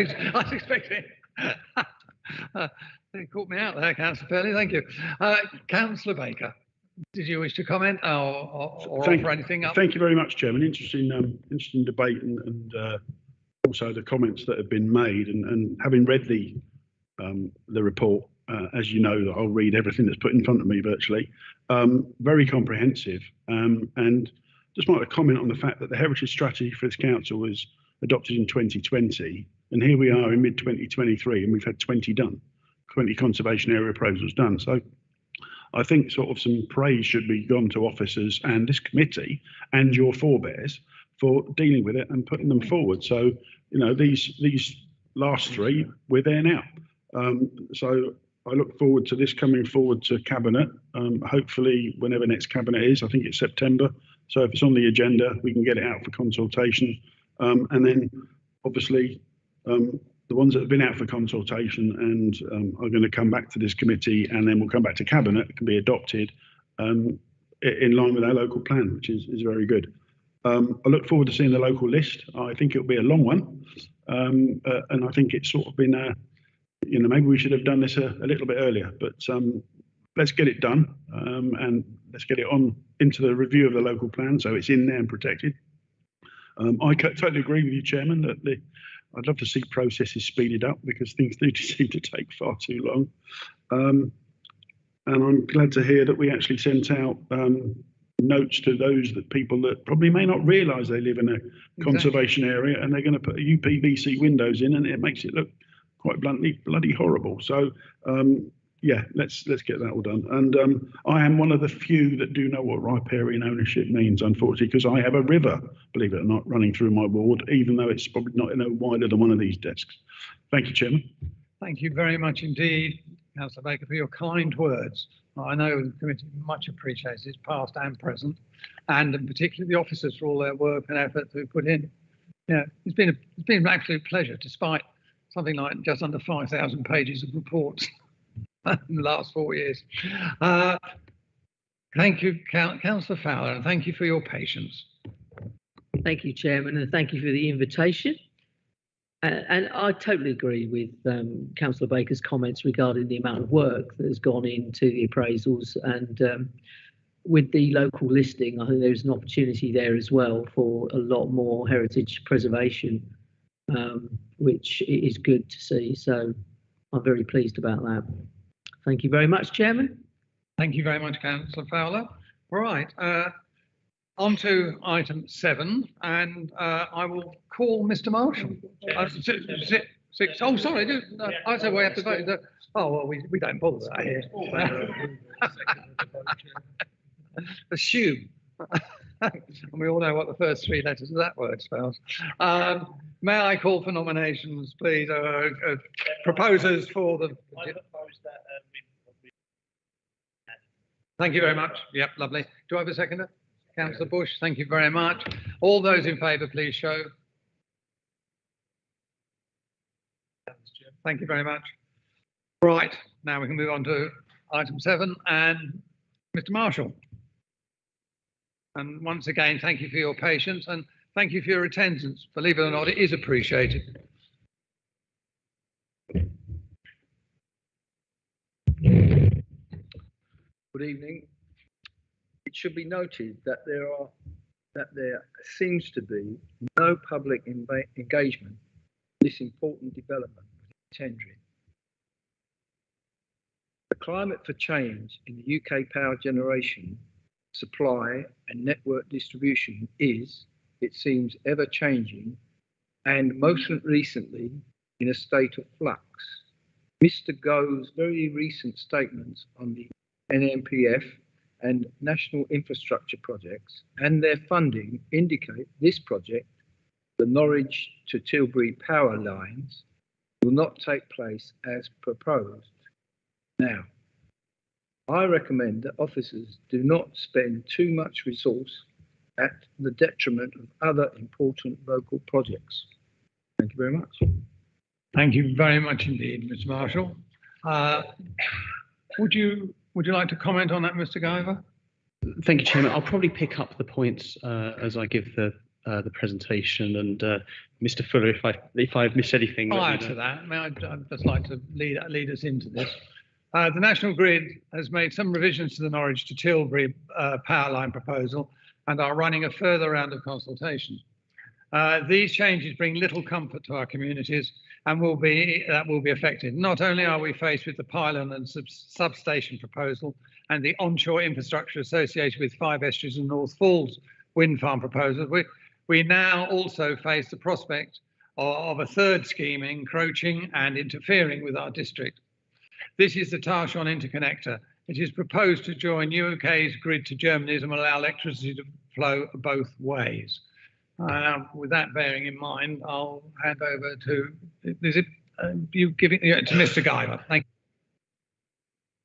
expecting. You caught me out there, Councillor Fairley. Thank you. Councillor Baker, did you wish to comment or offer anything up? Thank you very much, Chairman. Interesting debate and also the comments that have been made. And having read the report, as you know, I'll read everything that's put in front of me virtually. Very comprehensive. And just want to comment on the fact that the heritage strategy for this council was adopted in 2020, and here we are in mid-2023, and we've had 20 done, 20 conservation area appraisals done. So I think sort of some praise should be gone to officers and this committee and your forebears for dealing with it and putting them forward. So, you know, these last three, we're there now. So I look forward to this coming forward to Cabinet, hopefully whenever next Cabinet is. I think it's September. So if it's on the agenda, we can get it out for consultation. And then obviously the ones that have been out for consultation and are going to come back to this committee, and then we'll come back to Cabinet, can be adopted in line with our local plan, which is very good. I look forward to seeing the local list. I think it'll be a long one. And I think it's sort of been, you know, maybe we should have done this a little bit earlier, but let's get it done and let's get it on into the review of the local plan so it's in there and protected. I totally agree with you, Chairman, that I'd love to see processes speeded up because things do seem to take far too long. And I'm glad to hear that we actually sent out notes to those people that probably may not realise they live in a conservation area, and they're going to put UPVC windows in, and it makes it look quite bluntly bloody horrible. So yeah, let's get that all done. And I am one of the few that do know what riparian ownership means, unfortunately, because I have a river, believe it or not, running through my ward, even though it's probably not no wider than one of these desks. Thank you, Chairman. Thank you very much indeed, Councillor Baker, for your kind words. I know the committee much appreciates it, past and present, and in particular the officers for all their work and effort they've put in. Yeah, it's been an absolute pleasure, despite something like just under 5,000 pages of reports in the last 4 years. Thank you, Councillor Fowler, and thank you for your patience. Thank you, Chairman, and thank you for the invitation. And I totally agree with Councillor Baker's comments regarding the amount of work that has gone into the appraisals, and with the local listing, I think there's an opportunity there as well for a lot more heritage preservation, which is good to see. So I'm very pleased about that. Thank you very much, Chairman. Thank you very much, Councillor Fowler. All right, on to item 7, and I will call Mr. Marshall. Six. Oh, sorry. I said we have to vote. Oh, well, we don't bother that here. Assume. And we all know what the first 3 letters of that word spells. May I call for nominations, please? Proposers for the. I propose that. Thank you very much. Yep, lovely. Do I have a seconder? Councillor Bush, thank you very much. All those in favour, please show. Thank you very much. Right, now we can move on to item 7 and Mr. Marshall. And once again, thank you for your patience and thank you for your attendance. Believe it or not, it is appreciated. Good evening. It should be noted that there seems to be no public engagement in this important development within Tendring. The climate for change in the UK power generation, supply and network distribution is, it seems, ever changing and most recently in a state of flux. Mr. Gove's very recent statements on the NMPF and national infrastructure projects and their funding indicate this project, the Norwich to Tilbury power lines, will not take place as proposed. Now, I recommend that officers do not spend too much resource at the detriment of other important local projects. Thank you very much. Thank you very much indeed, Mr. Marshall. Would you like to comment on that, Mr. Guyver? Thank you, Chairman. I'll probably pick up the points as I give the presentation, and Mr. Fuller, if I've missed anything. Prior to that, I'd just like to lead us into this. The National Grid has made some revisions to the Norwich to Tilbury power line proposal and are running a further round of consultation. These changes bring little comfort to our communities and will be affected. Not only are we faced with the pylon and substation proposal and the onshore infrastructure associated with 5 Estuaries and North Falls wind farm proposals, we now also face the prospect of a third scheme encroaching and interfering with our district. This is the Tarshon interconnector. It is proposed to join UK's grid to Germany's and will allow electricity to flow both ways. With that bearing in mind, I'll hand over to Mr. Guyver. Thank you.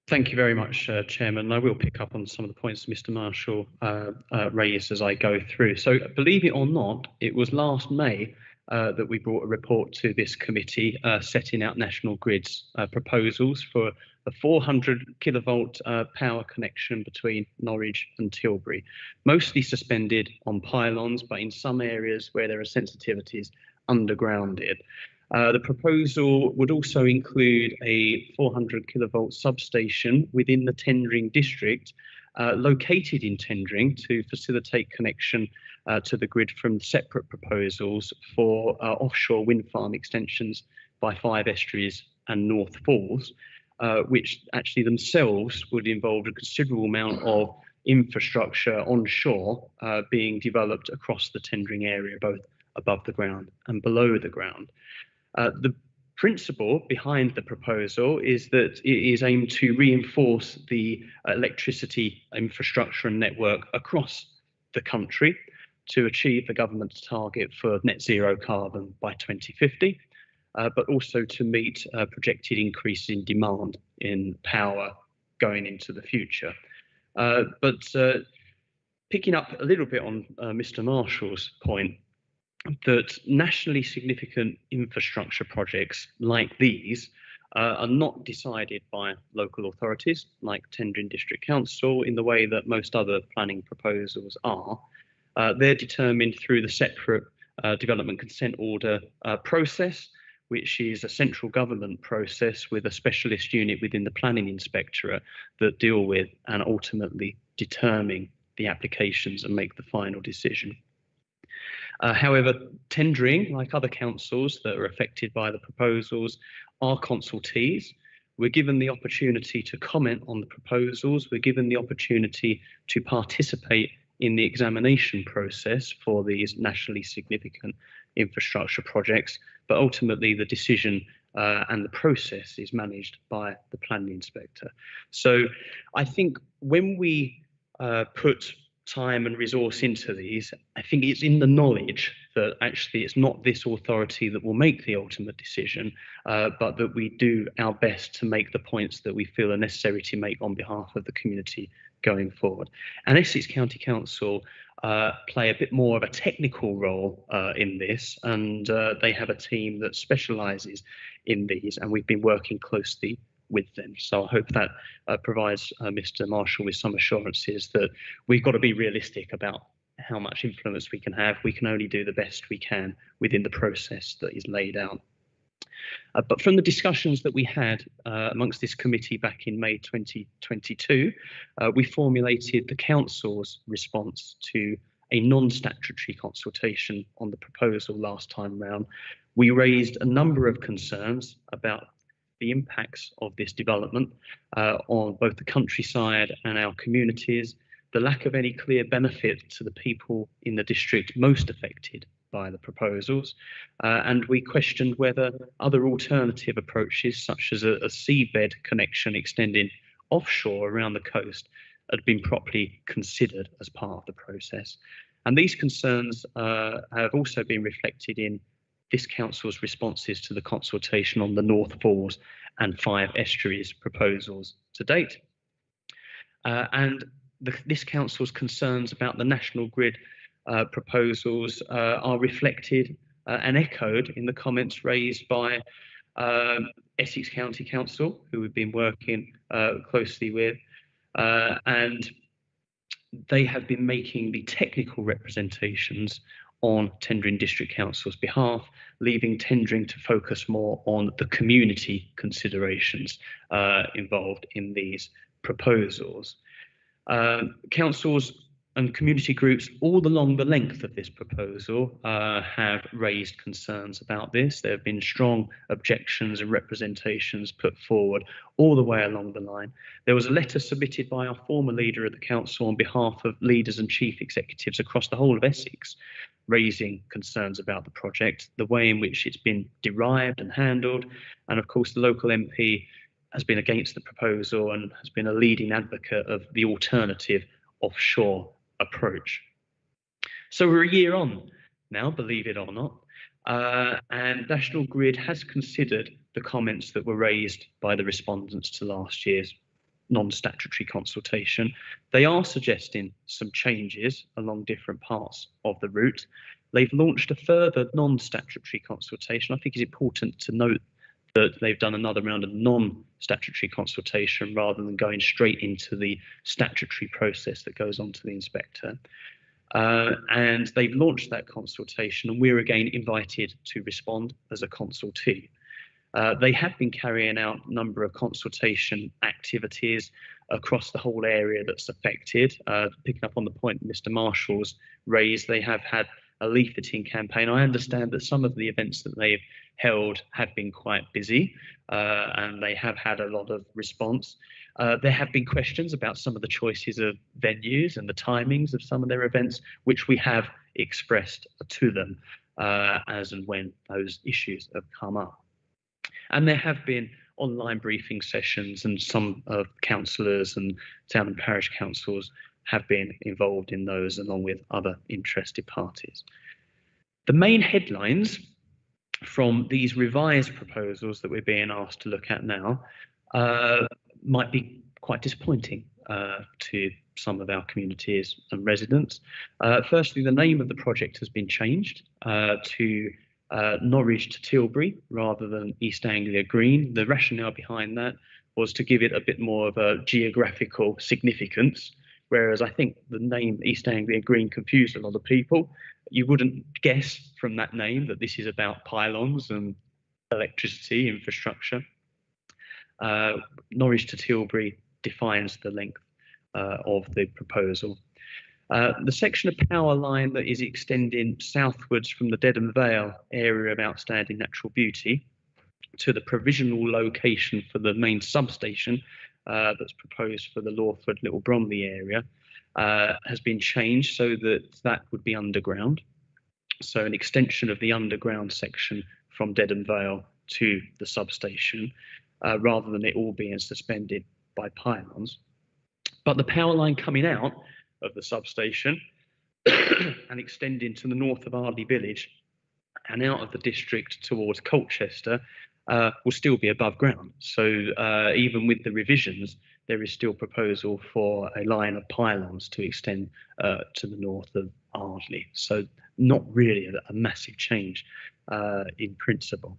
Thank you very much, Chairman. I will pick up on some of the points Mr. Marshall raised as I go through. So, believe it or not, it was last May that we brought a report to this committee setting out National Grid's proposals for a 400 kilovolt power connection between Norwich and Tilbury, mostly suspended on pylons, but in some areas where there are sensitivities, undergrounded. The proposal would also include a 400 kilovolt substation within the Tendring district, located in Tendring to facilitate connection to the grid from separate proposals for offshore wind farm extensions by 5 Estuaries and North Falls, which actually themselves would involve a considerable amount of infrastructure onshore being developed across the Tendring area, both above the ground and below the ground. The principle behind the proposal is that it is aimed to reinforce the electricity infrastructure and network across the country to achieve the government's target for net zero carbon by 2050, but also to meet projected increase in demand in power going into the future. Picking up a little bit on Mr. Marshall's point, that nationally significant infrastructure projects like these are not decided by local authorities like Tendring District Council in the way that most other planning proposals are. They're determined through the separate development consent order process, which is a central government process with a specialist unit within the planning inspectorate that deal with and ultimately determine the applications and make the final decision. However, Tendring, like other councils that are affected by the proposals, are consultees. We're given the opportunity to comment on the proposals. We're given the opportunity to participate in the examination process for these nationally significant infrastructure projects, but ultimately the decision and the process is managed by the planning inspector. So I think when we put time and resource into these, I think it's in the knowledge that actually it's not this authority that will make the ultimate decision, but that we do our best to make the points that we feel are necessary to make on behalf of the community going forward. And Essex County Council play a bit more of a technical role in this, and they have a team that specialises in these, and we've been working closely with them. So I hope that provides Mr. Marshall with some assurances that we've got to be realistic about how much influence we can have. We can only do the best we can within the process that is laid out. But from the discussions that we had amongst this committee back in May 2022, we formulated the council's response to a non-statutory consultation on the proposal last time round. We raised a number of concerns about the impacts of this development on both the countryside and our communities, the lack of any clear benefit to the people in the district most affected by the proposals, and we questioned whether other alternative approaches such as a seabed connection extending offshore around the coast had been properly considered as part of the process. And these concerns have also been reflected in this council's responses to the consultation on the North Falls and Five Estuaries proposals to date. This council's concerns about the National Grid proposals are reflected and echoed in the comments raised by Essex County Council, who we've been working closely with, and they have been making the technical representations on Tendring District Council's behalf, leaving Tendring to focus more on the community considerations involved in these proposals. Councils and community groups all along the length of this proposal have raised concerns about this. There have been strong objections and representations put forward all the way along the line. There was a letter submitted by our former leader of the council on behalf of leaders and chief executives across the whole of Essex, raising concerns about the project, the way in which it's been derived and handled, and of course the local MP has been against the proposal and has been a leading advocate of the alternative offshore approach. So we're a year on now, believe it or not, and National Grid has considered the comments that were raised by the respondents to last year's non-statutory consultation. They are suggesting some changes along different parts of the route. They've launched a further non-statutory consultation. I think it's important to note that they've done another round of non-statutory consultation rather than going straight into the statutory process that goes on to the inspector. And they've launched that consultation, and we're again invited to respond as a consultee. They have been carrying out a number of consultation activities across the whole area that's affected. Picking up on the point Mr. Marshall's raised, they have had a leafleting campaign. I understand that some of the events that they've held have been quite busy, and they have had a lot of response. There have been questions about some of the choices of venues and the timings of some of their events, which we have expressed to them as and when those issues have come up. And there have been online briefing sessions, and some of councillors and town and parish councils have been involved in those, along with other interested parties. The main headlines from these revised proposals that we're being asked to look at now might be quite disappointing to some of our communities and residents. Firstly, the name of the project has been changed to Norwich to Tilbury rather than East Anglia Green. The rationale behind that was to give it a bit more of a geographical significance, whereas I think the name East Anglia Green confused a lot of people. You wouldn't guess from that name that this is about pylons and electricity infrastructure. Norwich to Tilbury defines the length of the proposal. The section of power line that is extending southwards from the Dedham Vale area of outstanding natural beauty to the provisional location for the main substation that's proposed for the Lawford Little Bromley area has been changed so that that would be underground. So an extension of the underground section from Dedham Vale to the substation, rather than it all being suspended by pylons. But the power line coming out of the substation and extending to the north of Ardley Village and out of the district towards Colchester will still be above ground. So even with the revisions, there is still proposal for a line of pylons to extend to the north of Ardley. So not really a massive change in principle.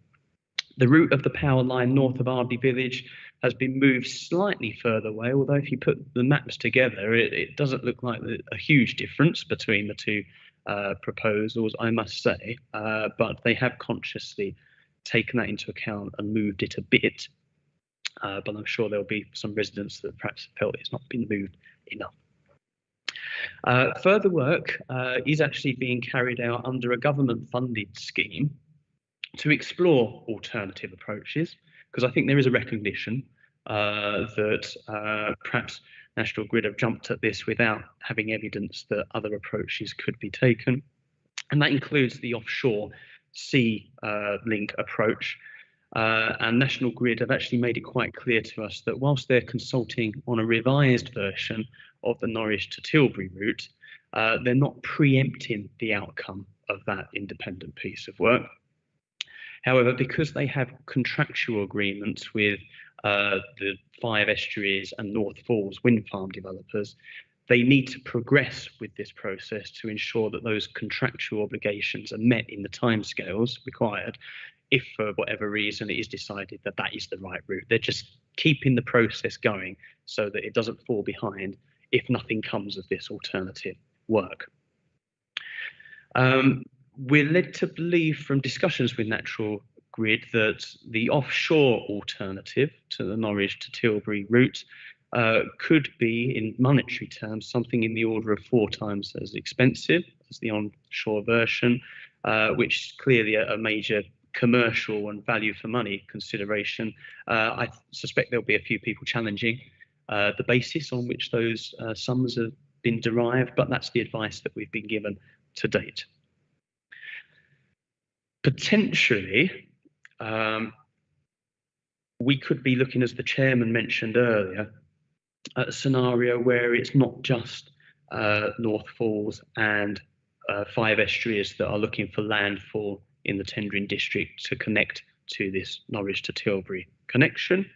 The route of the power line north of Ardley Village has been moved slightly further away, although if you put the maps together, it doesn't look like a huge difference between the two proposals, I must say, but they have consciously taken that into account and moved it a bit. But I'm sure there'll be some residents that perhaps felt it's not been moved enough. Further work is actually being carried out under a government-funded scheme to explore alternative approaches, because I think there is a recognition that perhaps National Grid have jumped at this without having evidence that other approaches could be taken. And that includes the offshore sea link approach. And National Grid have actually made it quite clear to us that whilst they're consulting on a revised version of the Norwich to Tilbury route, they're not preempting the outcome of that independent piece of work. However, because they have contractual agreements with the Five Estuaries and North Falls wind farm developers, they need to progress with this process to ensure that those contractual obligations are met in the timescales required. If for whatever reason it is decided that that is the right route, they're just keeping the process going so that it doesn't fall behind if nothing comes of this alternative work. We're led to believe from discussions with National Grid that the offshore alternative to the Norwich to Tilbury route could be, in monetary terms, something in the order of 4 times as expensive as the onshore version, which is clearly a major commercial and value for money consideration. I suspect there'll be a few people challenging the basis on which those sums have been derived, but that's the advice that we've been given to date. Potentially, we could be looking, as the chairman mentioned earlier, at a scenario where it's not just North Falls and Five Estuaries that are looking for landfall in the tendering district to connect to this Norwich to Tilbury connection.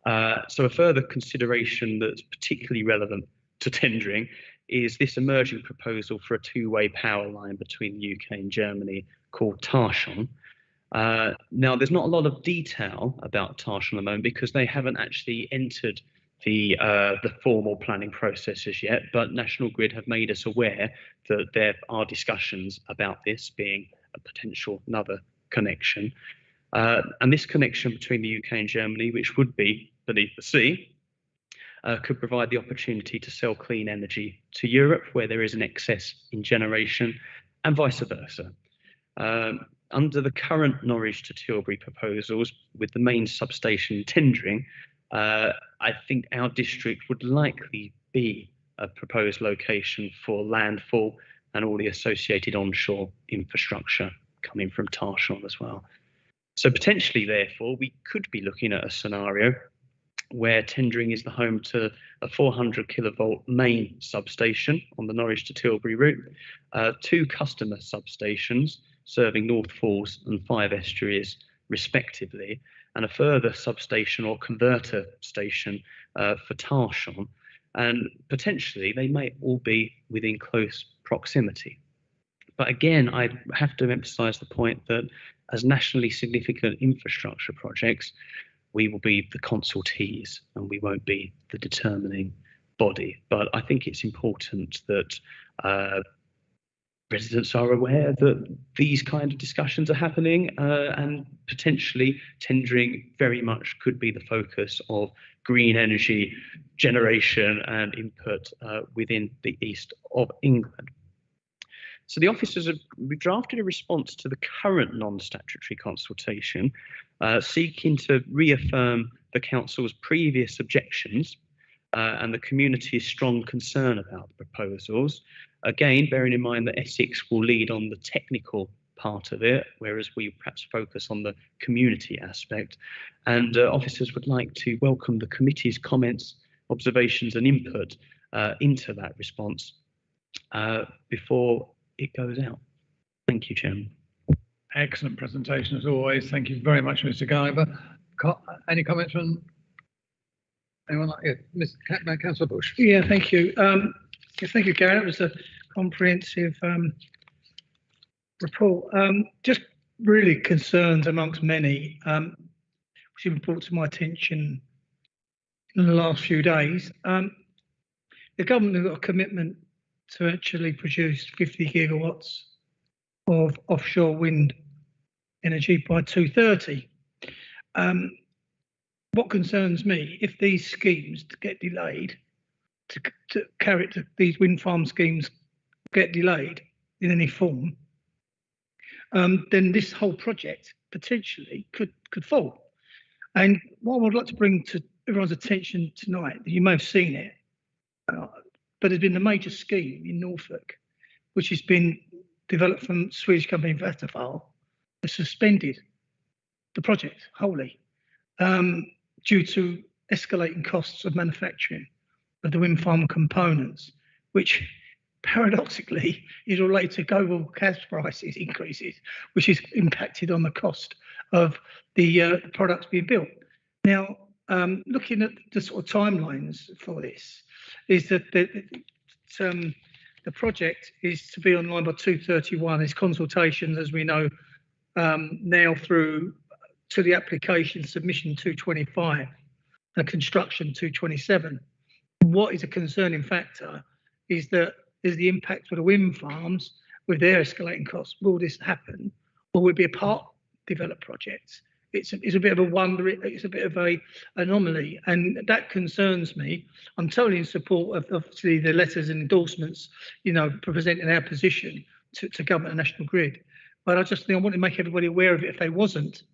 So a further consideration that's particularly relevant to tendering is this emerging proposal for a 2-way power line between the UK and Germany called Tarchon. Now, there's not a lot of detail about Tarchon at the moment because they haven't actually entered the formal planning processes yet, but National Grid have made us aware that there are discussions about this being a potential another connection. And this connection between the UK and Germany, which would be beneath the sea, could provide the opportunity to sell clean energy to Europe, where there is an excess in generation, and vice versa. Under the current Norwich to Tilbury proposals, with the main substation tendering, I think our district would likely be a proposed location for landfall and all the associated onshore infrastructure coming from Tarchon as well. So potentially, therefore, we could be looking at a scenario where tendering is the home to a 400 kilovolt main substation on the Norwich to Tilbury route, 2 customer substations serving North Falls and 5 estuaries respectively, and a further substation or converter station for Tarshon. And potentially they may all be within close proximity. But again, I have to emphasise the point that as nationally significant infrastructure projects, we will be the consultees and we won't be the determining body. But I think it's important that residents are aware that these kind of discussions are happening, and potentially tendering very much could be the focus of green energy generation and input within the east of England. So the officers we've drafted a response to the current non-statutory consultation, seeking to reaffirm the council's previous objections and the community's strong concern about the proposals. Again, bearing in mind that Essex will lead on the technical part of it, whereas we perhaps focus on the community aspect. And officers would like to welcome the committee's comments, observations and input into that response before it goes out. Thank you, Chairman. Excellent presentation as always. Thank you very much, Mr. Guyver. Any comments from anyone? Councillor Bush. Yeah, thank you. Thank you, Gary. That was a comprehensive report. Just really concerns amongst many, which have been brought to my attention in the last few days. The government have got a commitment to actually produce 50 gigawatts of offshore wind energy by 2030. What concerns me, if these schemes get delayed, these wind farm schemes get delayed in any form, then this whole project potentially could fall. And what I would like to bring to everyone's attention tonight, you may have seen it, but there's been a major scheme in Norfolk, which has been developed from Swedish company Vattenfall, has suspended the project wholly due to escalating costs of manufacturing of the wind farm components, which paradoxically is related to global gas prices increases, which is impacted on the cost of the products being built. Now, looking at the sort of timelines for this, is that the project is to be online by 2031. It's consultations, as we know, now through to the application submission 225 and construction 227. What is a concerning factor is the impact for the wind farms with their escalating costs. Will this happen, or will it be a part developed project? It's a bit of a wonder. It's a bit of a anomaly, and that concerns me. I'm totally in support of obviously the letters and endorsements, presenting our position to government and National Grid. But I just think I want to make everybody aware of it if they wasn't,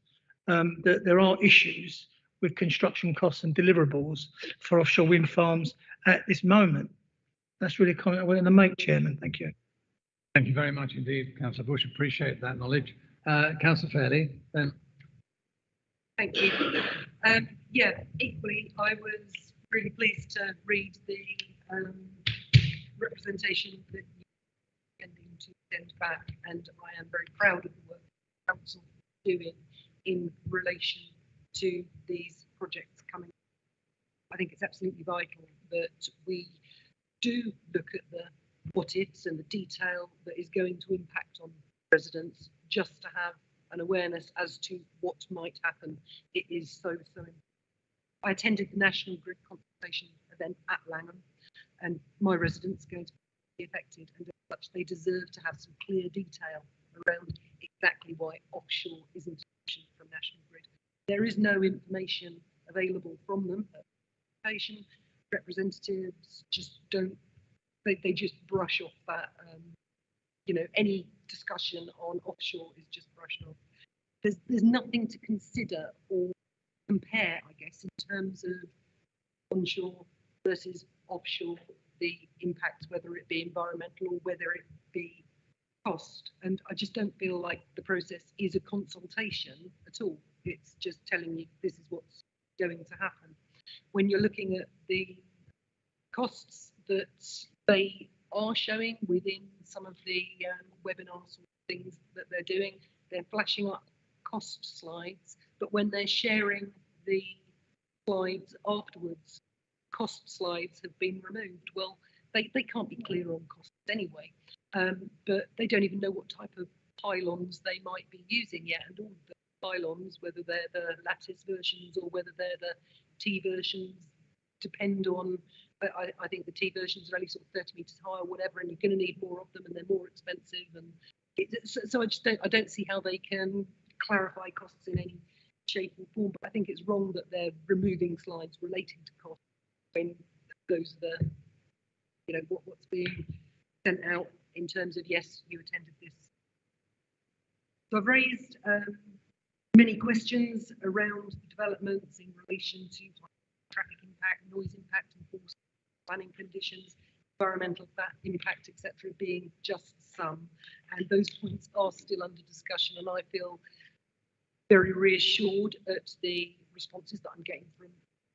that there are issues with construction costs and deliverables for offshore wind farms at this moment. That's really a comment I wanted to make, Chairman. Thank you. Thank you very much indeed, Councillor Bush. Appreciate that knowledge. Councillor Fairley, then. Thank you. Equally, I was really pleased to read the representation that you're intending to send back, and I am very proud of the work the council is doing in relation to these projects coming. I think it's absolutely vital that we do look at the what-ifs and the detail that is going to impact on residents, just to have an awareness as to what might happen. It is so important. I attended the National Grid consultation event at Langham, and my residents are going to be affected, and as such they deserve to have some clear detail around exactly why offshore isn't an option from National Grid. There is no information available from them. Representatives just don't, they just brush off that, any discussion on offshore is just brushed off. There's nothing to consider or compare, I guess, in terms of onshore versus offshore, the impacts, whether it be environmental or whether it be cost. And I just don't feel like the process is a consultation at all. It's just telling you this is what's going to happen. When you're looking at the costs that they are showing within some of the webinars or things that they're doing, they're flashing up cost slides, but when they're sharing the slides afterwards, cost slides have been removed. Well, they can't be clear on costs anyway, but they don't even know what type of pylons they might be using yet, and all the pylons, whether they're the lattice versions or whether they're the T versions, depend on, I think the T versions are only sort of 30 metres high or whatever, and you're going to need more of them and they're more expensive. And so I don't see how they can clarify costs in any shape or form, but I think it's wrong that they're removing slides relating to costs when those are the, you know, what's being sent out in terms of, yes, you attended this. So I've raised many questions around the developments in relation to traffic impact, noise impact, enforcement, planning conditions, environmental impact, etc., being just some. And those points are still under discussion, and I feel very reassured at the responses that I'm getting from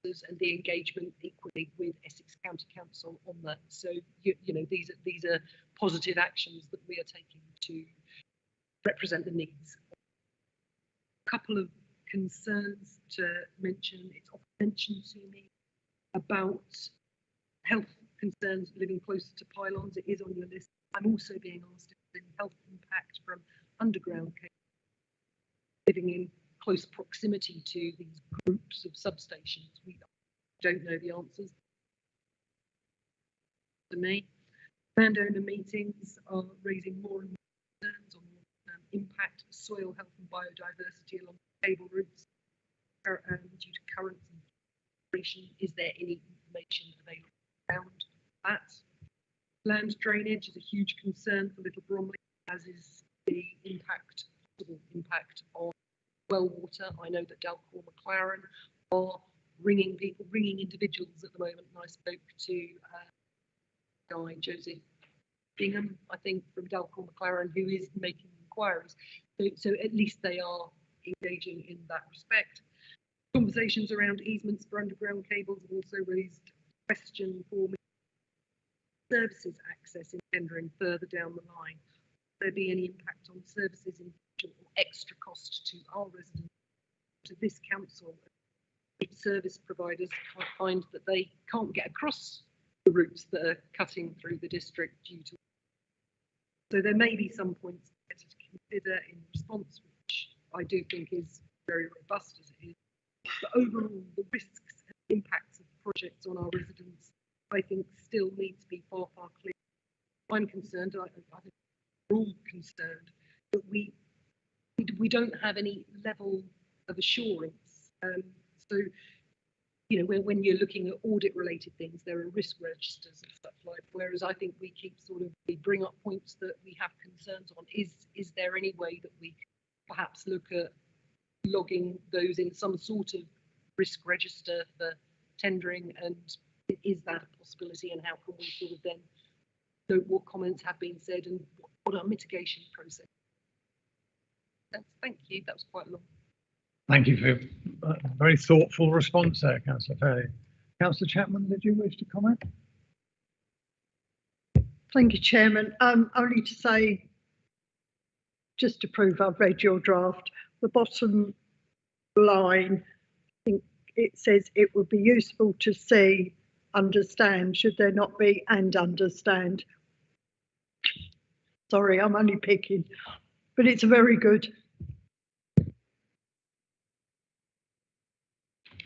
others and the engagement equally with Essex County Council on that. So you know, these are positive actions that we are taking to represent the needs. A couple of concerns to mention. It's often mentioned to me about health concerns living closer to pylons. It is on your list. I'm also being asked if there's any health impact from underground cables living in close proximity to these groups of substations. We don't know the answers. To me, landowner meetings are raising more and more concerns on impact of soil health and biodiversity along cable routes due to currents and vibration. Is there any information available around that? Land drainage is a huge concern for Little Bromley, as is the possible impact on well water. I know that Dalcour McLaren are ringing individuals at the moment, and I spoke to Joseph Bingham, I think, from Dalcour McLaren, who is making inquiries. So at least they are engaging in that respect. Conversations around easements for underground cables have also raised a question for services access in tendering further down the line. Will there be any impact on services in future or extra cost to our residents, to this council? If service providers find that they can't get across the routes that are cutting through the district due to. So there may be some points to consider in response, which I do think is very robust as it is. But overall, the risks and impacts of projects on our residents, I think, still need to be far, far clearer. I'm concerned, I think we're all concerned, that we don't have any level of assurance. So, you know, when you're looking at audit-related things, there are risk registers and stuff like. Whereas I think we keep we bring up points that we have concerns on. Is there any way that we can perhaps look at logging those in some sort of risk register for tendering, and is that a possibility? And how can we sort of then note what comments have been said and what our mitigation process? Thank you. That was quite long. Thank you for a very thoughtful response there, Councillor Fairley. Councillor Chapman, did you wish to comment? Thank you, Chairman. Only to say, just to prove I've read your draft, the bottom line, I think it says it would be useful to see, understand, should there not be, and understand. Sorry, I'm only picking, but it's very good.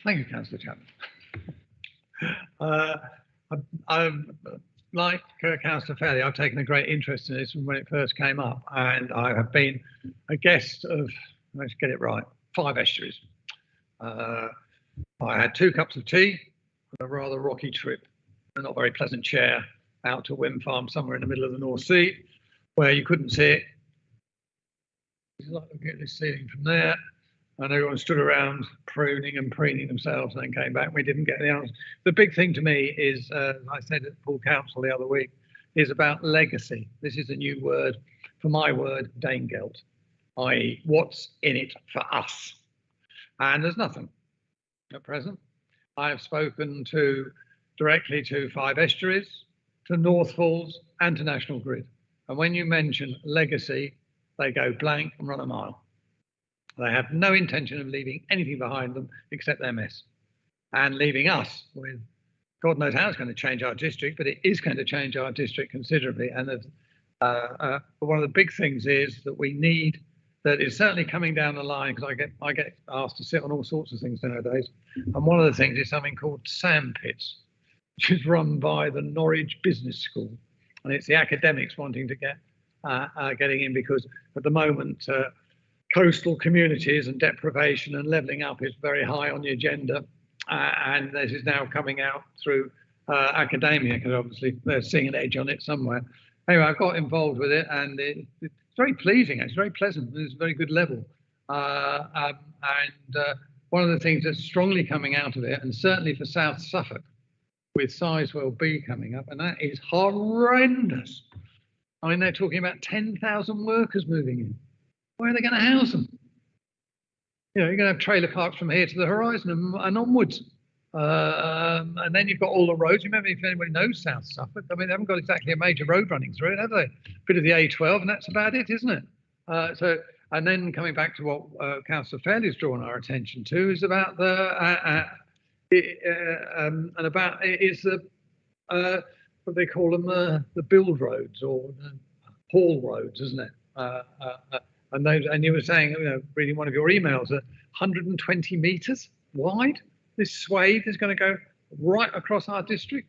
Thank you, Councillor Chapman. I'm like Councillor Fairley, I've taken a great interest in this from when it first came up, and I have been a guest of, let's get it right, 5 estuaries. I had 2 cups of tea and a rather rocky trip, a not very pleasant chair out to Wim Farm somewhere in the middle of the North Sea, where you couldn't see it. It's like looking at this ceiling from there. And everyone stood around pruning and preening themselves and then came back. We didn't get the answer. The big thing to me is, I said at full council the other week, is about legacy. This is a new word. for my word, Danegeld, i.e. what's in it for us. And there's nothing at present. I have spoken directly to Five Estuaries, to North Falls and to National Grid. And when you mention legacy, they go blank and run a mile. They have no intention of leaving anything behind them except their mess. And leaving us with, God knows how it's going to change our district, but it is going to change our district considerably. And one of the big things is that we need, that is certainly coming down the line, because I get asked to sit on all sorts of things nowadays. And one of the things is something called Sandpits, which is run by the Norwich Business School. And it's the academics wanting to getting in, because at the moment, coastal communities and deprivation and levelling up is very high on the agenda. And this is now coming out through academia, because obviously they're seeing an edge on it somewhere. Anyway, I got involved with it, and it's very pleasing. It's very pleasant. It's a very good level. One of the things that's strongly coming out of it, and certainly for South Suffolk, with Sizewell B coming up, and that is horrendous. I mean, they're talking about 10,000 workers moving in. Where are they going to house them? You know, you're going to have trailer parks from here to the horizon and onwards. And then you've got all the roads. Remember, if anybody knows South Suffolk, I mean, they haven't got exactly a major road running through it, have they? A bit of the A12, and that's about it, isn't it? And then coming back to what Councillor Fairley's drawn our attention to is about what they call them, the build roads or the haul roads, isn't it? And you were saying, you know, reading one of your emails, that 120 metres wide, this swathe is going to go right across our district.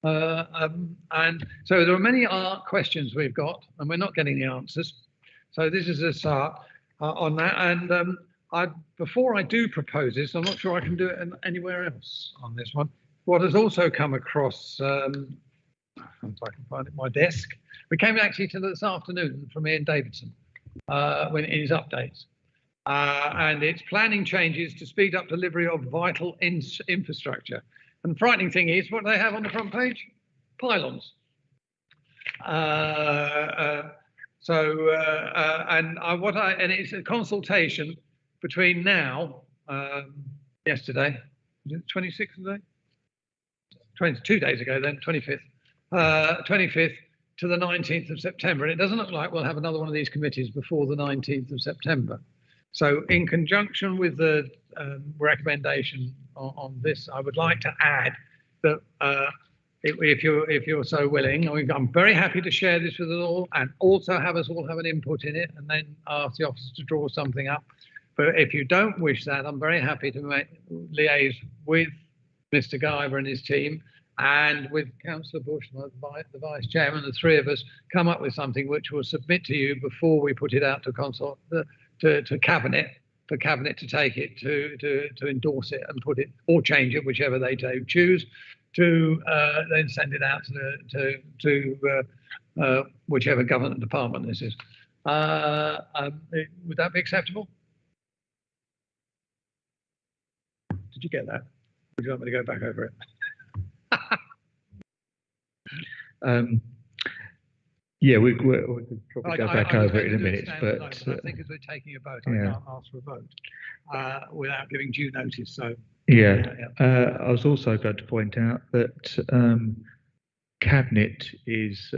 And so there are many questions we've got, and we're not getting the answers. So this is a start on that. And before I do propose this, I'm not sure I can do it anywhere else on this one. What has also come across, if I can find it, my desk, we came actually to this afternoon from Ian Davidson in his updates. And it's planning changes to speed up delivery of vital infrastructure. And the frightening thing is, what do they have on the front page? Pylons. And it's a consultation between now, yesterday, was it 26th today? 22 days ago then, 25th. 25th to the 19th of September. And it doesn't look like we'll have another one of these committees before the 19th of September. So in conjunction with the recommendation on this, I would like to add that if you're so willing, I'm very happy to share this with us all and also have us all have an input in it and then ask the officers to draw something up. But if you don't wish that, I'm very happy to liaise with Mr. Guyver and his team and with Councillor Bush, the Vice Chairman, the three of us, come up with something which we'll submit to you before we put it out to to Cabinet, for Cabinet to take it, to endorse it and put it, or change it, whichever they choose, to then send it out to whichever government department this is. Would that be acceptable? Did you get that? Would you want me to go back over it? Yeah, we could probably go back over it in a minute, but I think as we're taking a vote, I can't ask for a vote without giving due notice. So I was also going to point out that Cabinet is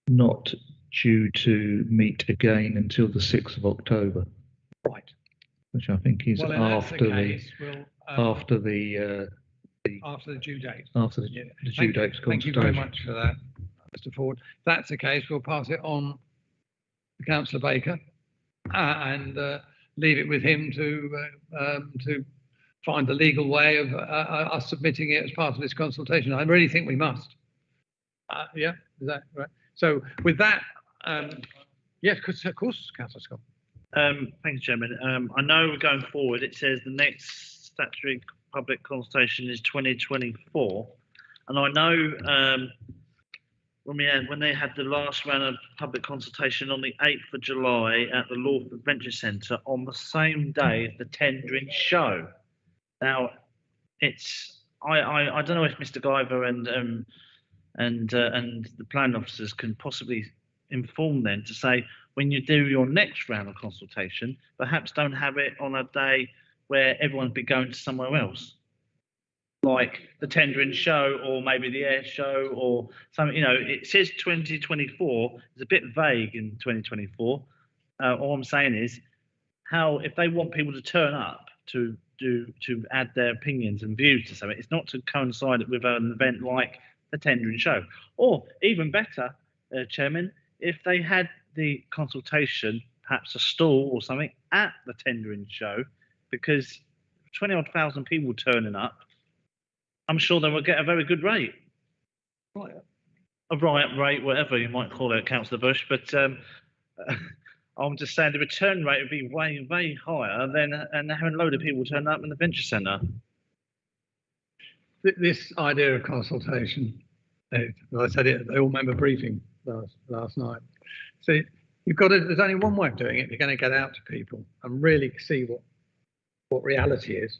not due to meet again until the 6th of October. Right. Which I think is after the due date. After the due date. Thank you very much for that, Mr. Ford. If that's the case, we'll pass it on to Councillor Baker and leave it with him to find the legal way of us submitting it as part of this consultation. I really think we must. Yeah, is that right? So with that, yes, of course, Councillor Scott. Thanks, Chairman. I know going forward, it says the next statutory public consultation is 2024, and I know when they had the last round of public consultation on the 8th of July at the Lawford Adventure Centre on the same day as the tendering show. Now, it's I don't know if Mr. Guyver and the planning officers can possibly informed then to say, when you do your next round of consultation, perhaps don't have it on a day where everyone's been going to somewhere else, like the tendering show or maybe the air show or something. You know, it says 2024. It's a bit vague in 2024. All I'm saying is, how if they want people to turn up to add their opinions and views to something, it's not to coincide with an event like the tendering show, or even better, Chairman, if they had the consultation, perhaps a stall or something at the tendering show, because 20-odd thousand people turning up, I'm sure they will get a very good rate. Right. A riot rate, whatever you might call it, Councillor Bush, but I'm just saying the return rate would be way, way higher than having a load of people turn up in the Venture Centre. This idea of consultation, as I said it at the all-member briefing last night. So you've got to, there's only one way of doing it. You're going to get out to people and really see what reality is.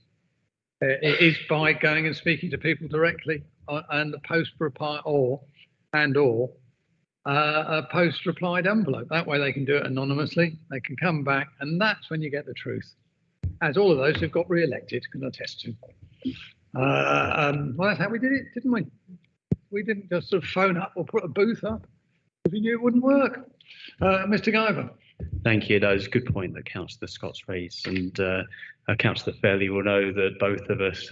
It is by going and speaking to people directly and the post reply or a post replied envelope. That way they can do it anonymously. They can come back, and that's when you get the truth. As all of those who've got re-elected can attest to. Well, that's how we did it, didn't we? We didn't just sort of phone up or put a booth up because we knew it wouldn't work. Mr. Guyver. Thank you. That was a good point that Councillor Scott's raised, and Councillor Fairley will know that both of us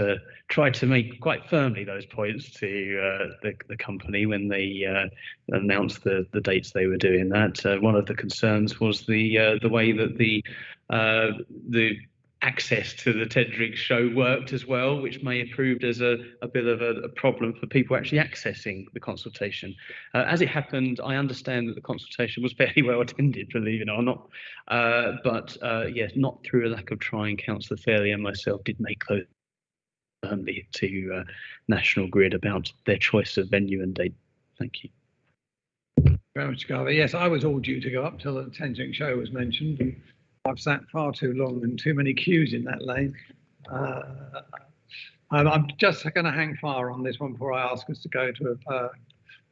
tried to make quite firmly those points to the company when they announced the dates they were doing that. One of the concerns was the way that the access to the tendering show worked as well, which may have proved as a bit of a problem for people actually accessing the consultation. As it happened, I understand that the consultation was fairly well attended, believe it or not, but yes, not through a lack of trying. Councillor Fairley and myself did make those firmly to National Grid about their choice of venue and date. Thank you. Very much, Garvey. Yes, I was all due to go up till the tendering show was mentioned. And I've sat far too long and too many queues in that lane. I'm just going to hang fire on this one before I ask us to go to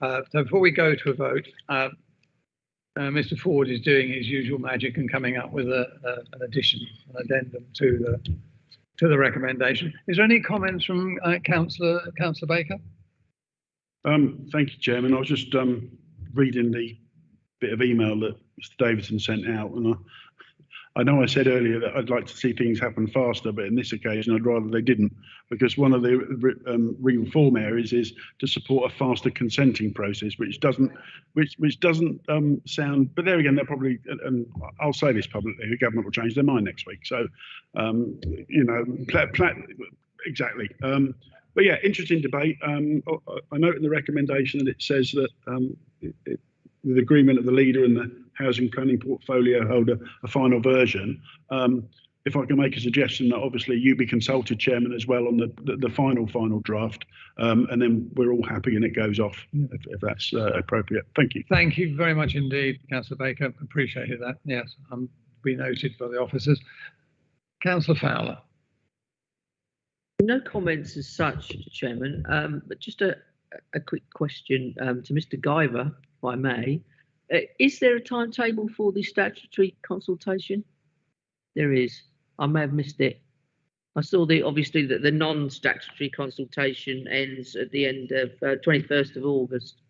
so before we go to a vote, Mr. Ford is doing his usual magic and coming up with an addition, an addendum to the recommendation. Is there any comments from Councillor Baker? Thank you, Chairman. I was just reading the bit of email that Mr. Davidson sent out, and I know I said earlier that I'd like to see things happen faster, but in this occasion, I'd rather they didn't, because one of the reform areas is to support a faster consenting process, which doesn't sound. But there again, they're probably, and I'll say this publicly, the government will change their mind next week. So, you know, exactly. But yeah, interesting debate. I note in the recommendation that it says that with agreement of the leader and the housing planning portfolio holder, a final version. If I can make a suggestion that obviously you be consulted, Chairman, as well on the final draft, and then we're all happy and it goes off if that's appropriate. Thank you. Thank you very much indeed, Councillor Baker. Appreciated that. Yes, be noted by the officers. Councillor Fowler. No comments as such, Chairman, but just a quick question to Mr. Guyver, if I may. Is there a timetable for the statutory consultation? There is. I may have missed it. I saw obviously that the non-statutory consultation ends at the end of 21st of August.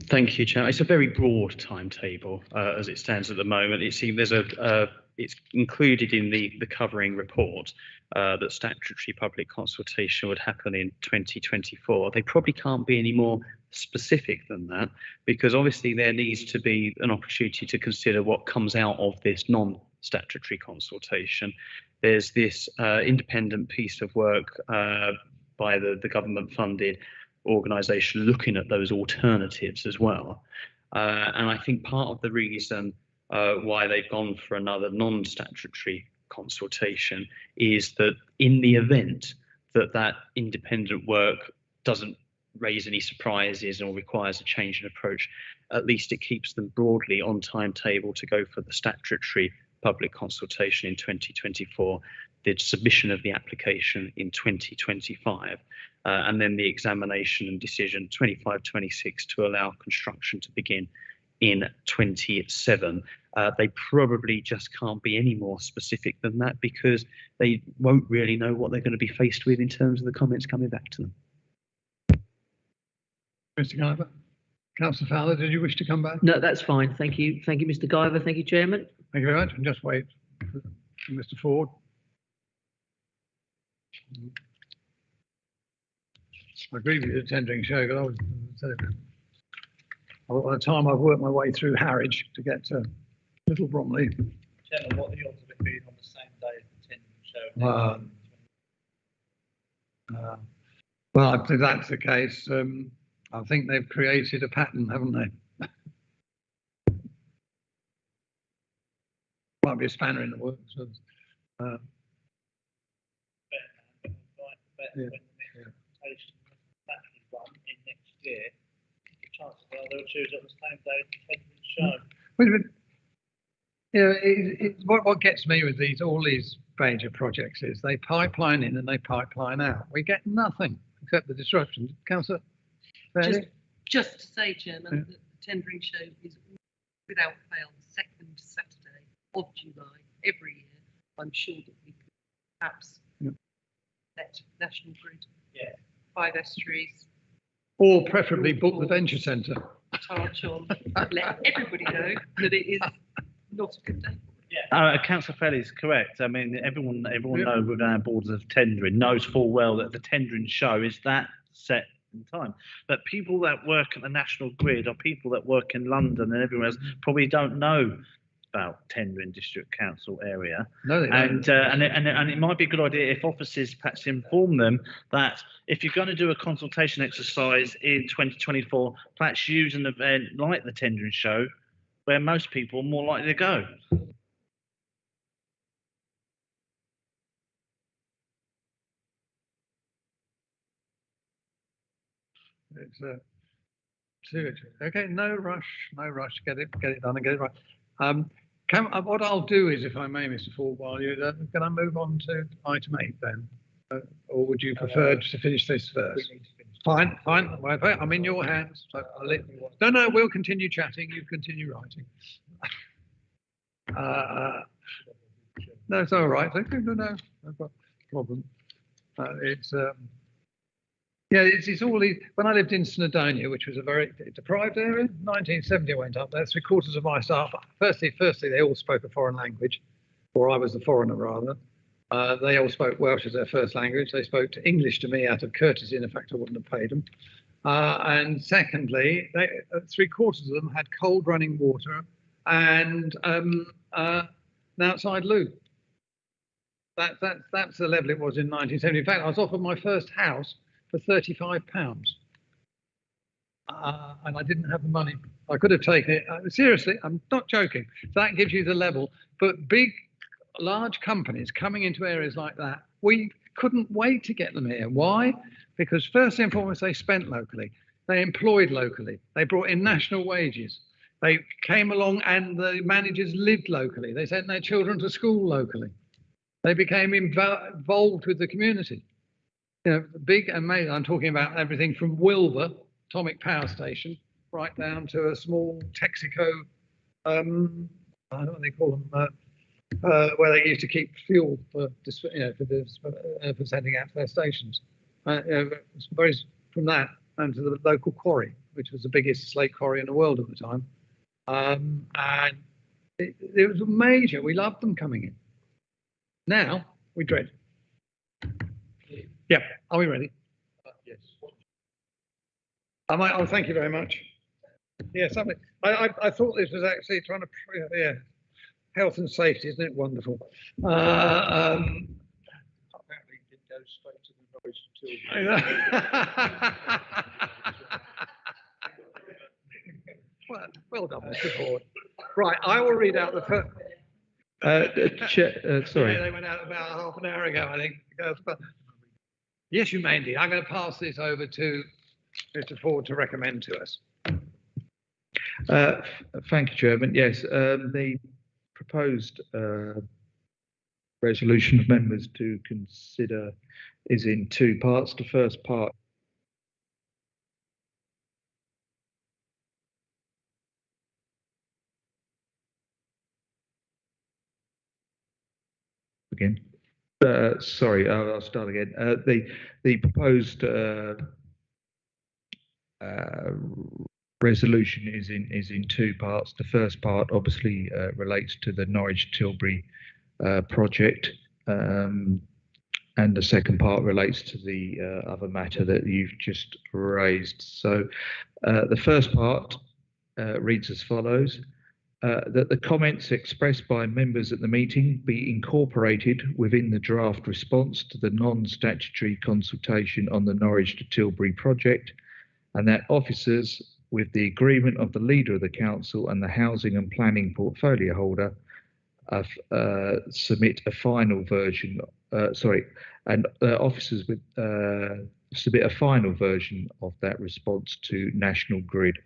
Thank you, Chair. It's a very broad timetable as it stands at the moment. It seems there's it's included in the covering report that statutory public consultation would happen in 2024. They probably can't be any more specific than that, because obviously there needs to be an opportunity to consider what comes out of this non-statutory consultation. There's this independent piece of work by the government-funded organisation looking at those alternatives as well. And I think part of the reason why they've gone for another non-statutory consultation is that in the event that that independent work doesn't raise any surprises or requires a change in approach, at least it keeps them broadly on timetable to go for the statutory public consultation in 2024. the submission of the application in 2025, and then the examination and decision 25-26 to allow construction to begin in 27. They probably just can't be any more specific than that because they won't really know what they're going to be faced with in terms of the comments coming back to them. Mr. Guyver. Councillor Fowler, did you wish to come back? No, that's fine. Thank you. Thank you, Mr. Guyver. Thank you, Chairman. Thank you very much. And just wait for Mr. Ford. I agree with you, the tendering show, because by the time I've worked my way through Harwich to get to Little Bromley. Chairman, what are the odds of it being on the same day as the tendering show? Well, if that's the case, I think they've created a pattern, haven't they? Might be a spanner in the works. Yeah. In next year, the chances are they'll choose at the same day as the tendering show. Wait a minute. What gets me with all these major projects is they pipeline in and they pipeline out. We get nothing except the disruption. Councillor Fairley? Just to say, Chairman, that the tendering show is without fail the second Saturday of July every year. I'm sure that we could perhaps let National Grid, 5 Estuaries, Or preferably book the Venture Centre. touch on, let everybody know that it is not a good day. Councillor Fairley is correct. I mean, everyone knows within our boards of tendering knows full well that the tendering show is that set in time. But people that work at the National Grid or people that work in London and everywhere else probably don't know about tendering district council area. No, they don't. And it might be a good idea if offices perhaps inform them that if you're going to do a consultation exercise in 2024, perhaps use an event like the tendering show where most people are more likely to go. It's okay. No rush. Get it done and get it right. What I'll do is, if I may, Mr. Ford, while you can I move on to item 8 then, or would you prefer to finish this first? Fine. I'm in your hands. So I'll let you. No. We'll continue chatting. You continue writing. No, it's all right. Okay, no problem. It's all these. When I lived in Snowdonia, which was a very deprived area, 1970 I went up there. 3/4 of my staff, firstly, they all spoke a foreign language, or I was the foreigner rather. They all spoke Welsh as their first language. They spoke English to me out of courtesy, and in fact I wouldn't have paid them. And secondly, 3/4 of them had cold running water and an outside loo. That's the level it was in 1970. In fact, I was offered my first house for £35, and I didn't have the money. I could have taken it. Seriously, I'm not joking. That gives you the level. But large companies coming into areas like that, we couldn't wait to get them here. Why? Because first and foremost, they spent locally. They employed locally. They brought in national wages. They came along and the managers lived locally. They sent their children to school locally. They became involved with the community. Big and major. I'm talking about everything from Wilbur Atomic Power Station right down to a small Texaco. I don't know what they call them, where they used to keep fuel for sending out to their stations. From that and to the local quarry, which was the biggest slate quarry in the world at the time, and it was major. We loved them coming in. Now we dread. Yeah, are we ready? Yes. Oh, thank you very much. Yeah, something. I thought this was actually trying to, health and safety, isn't it wonderful? Apparently, it didn't go straight to the Norwich until. Well done, Mr. Ford. Right, I will read out the first. Sorry. They went out about half an hour ago, I think. Yes, you may indeed. I'm going to pass this over to Mr. Ford to recommend to us. Thank you, Chairman. Yes, the proposed resolution of members to consider is in two parts. The first part again. Sorry, I'll start again. The proposed resolution is in two parts. The first part obviously relates to the Norwich Tilbury project, and the second part relates to the other matter that you've just raised. So the first part reads as follows. That the comments expressed by members at the meeting be incorporated within the draft response to the non-statutory consultation on the Norwich to Tilbury project, and that officers, with the agreement of the leader of the council and the housing and planning portfolio holder, submit a final version. Officers with submit a final version of that response to National Grid.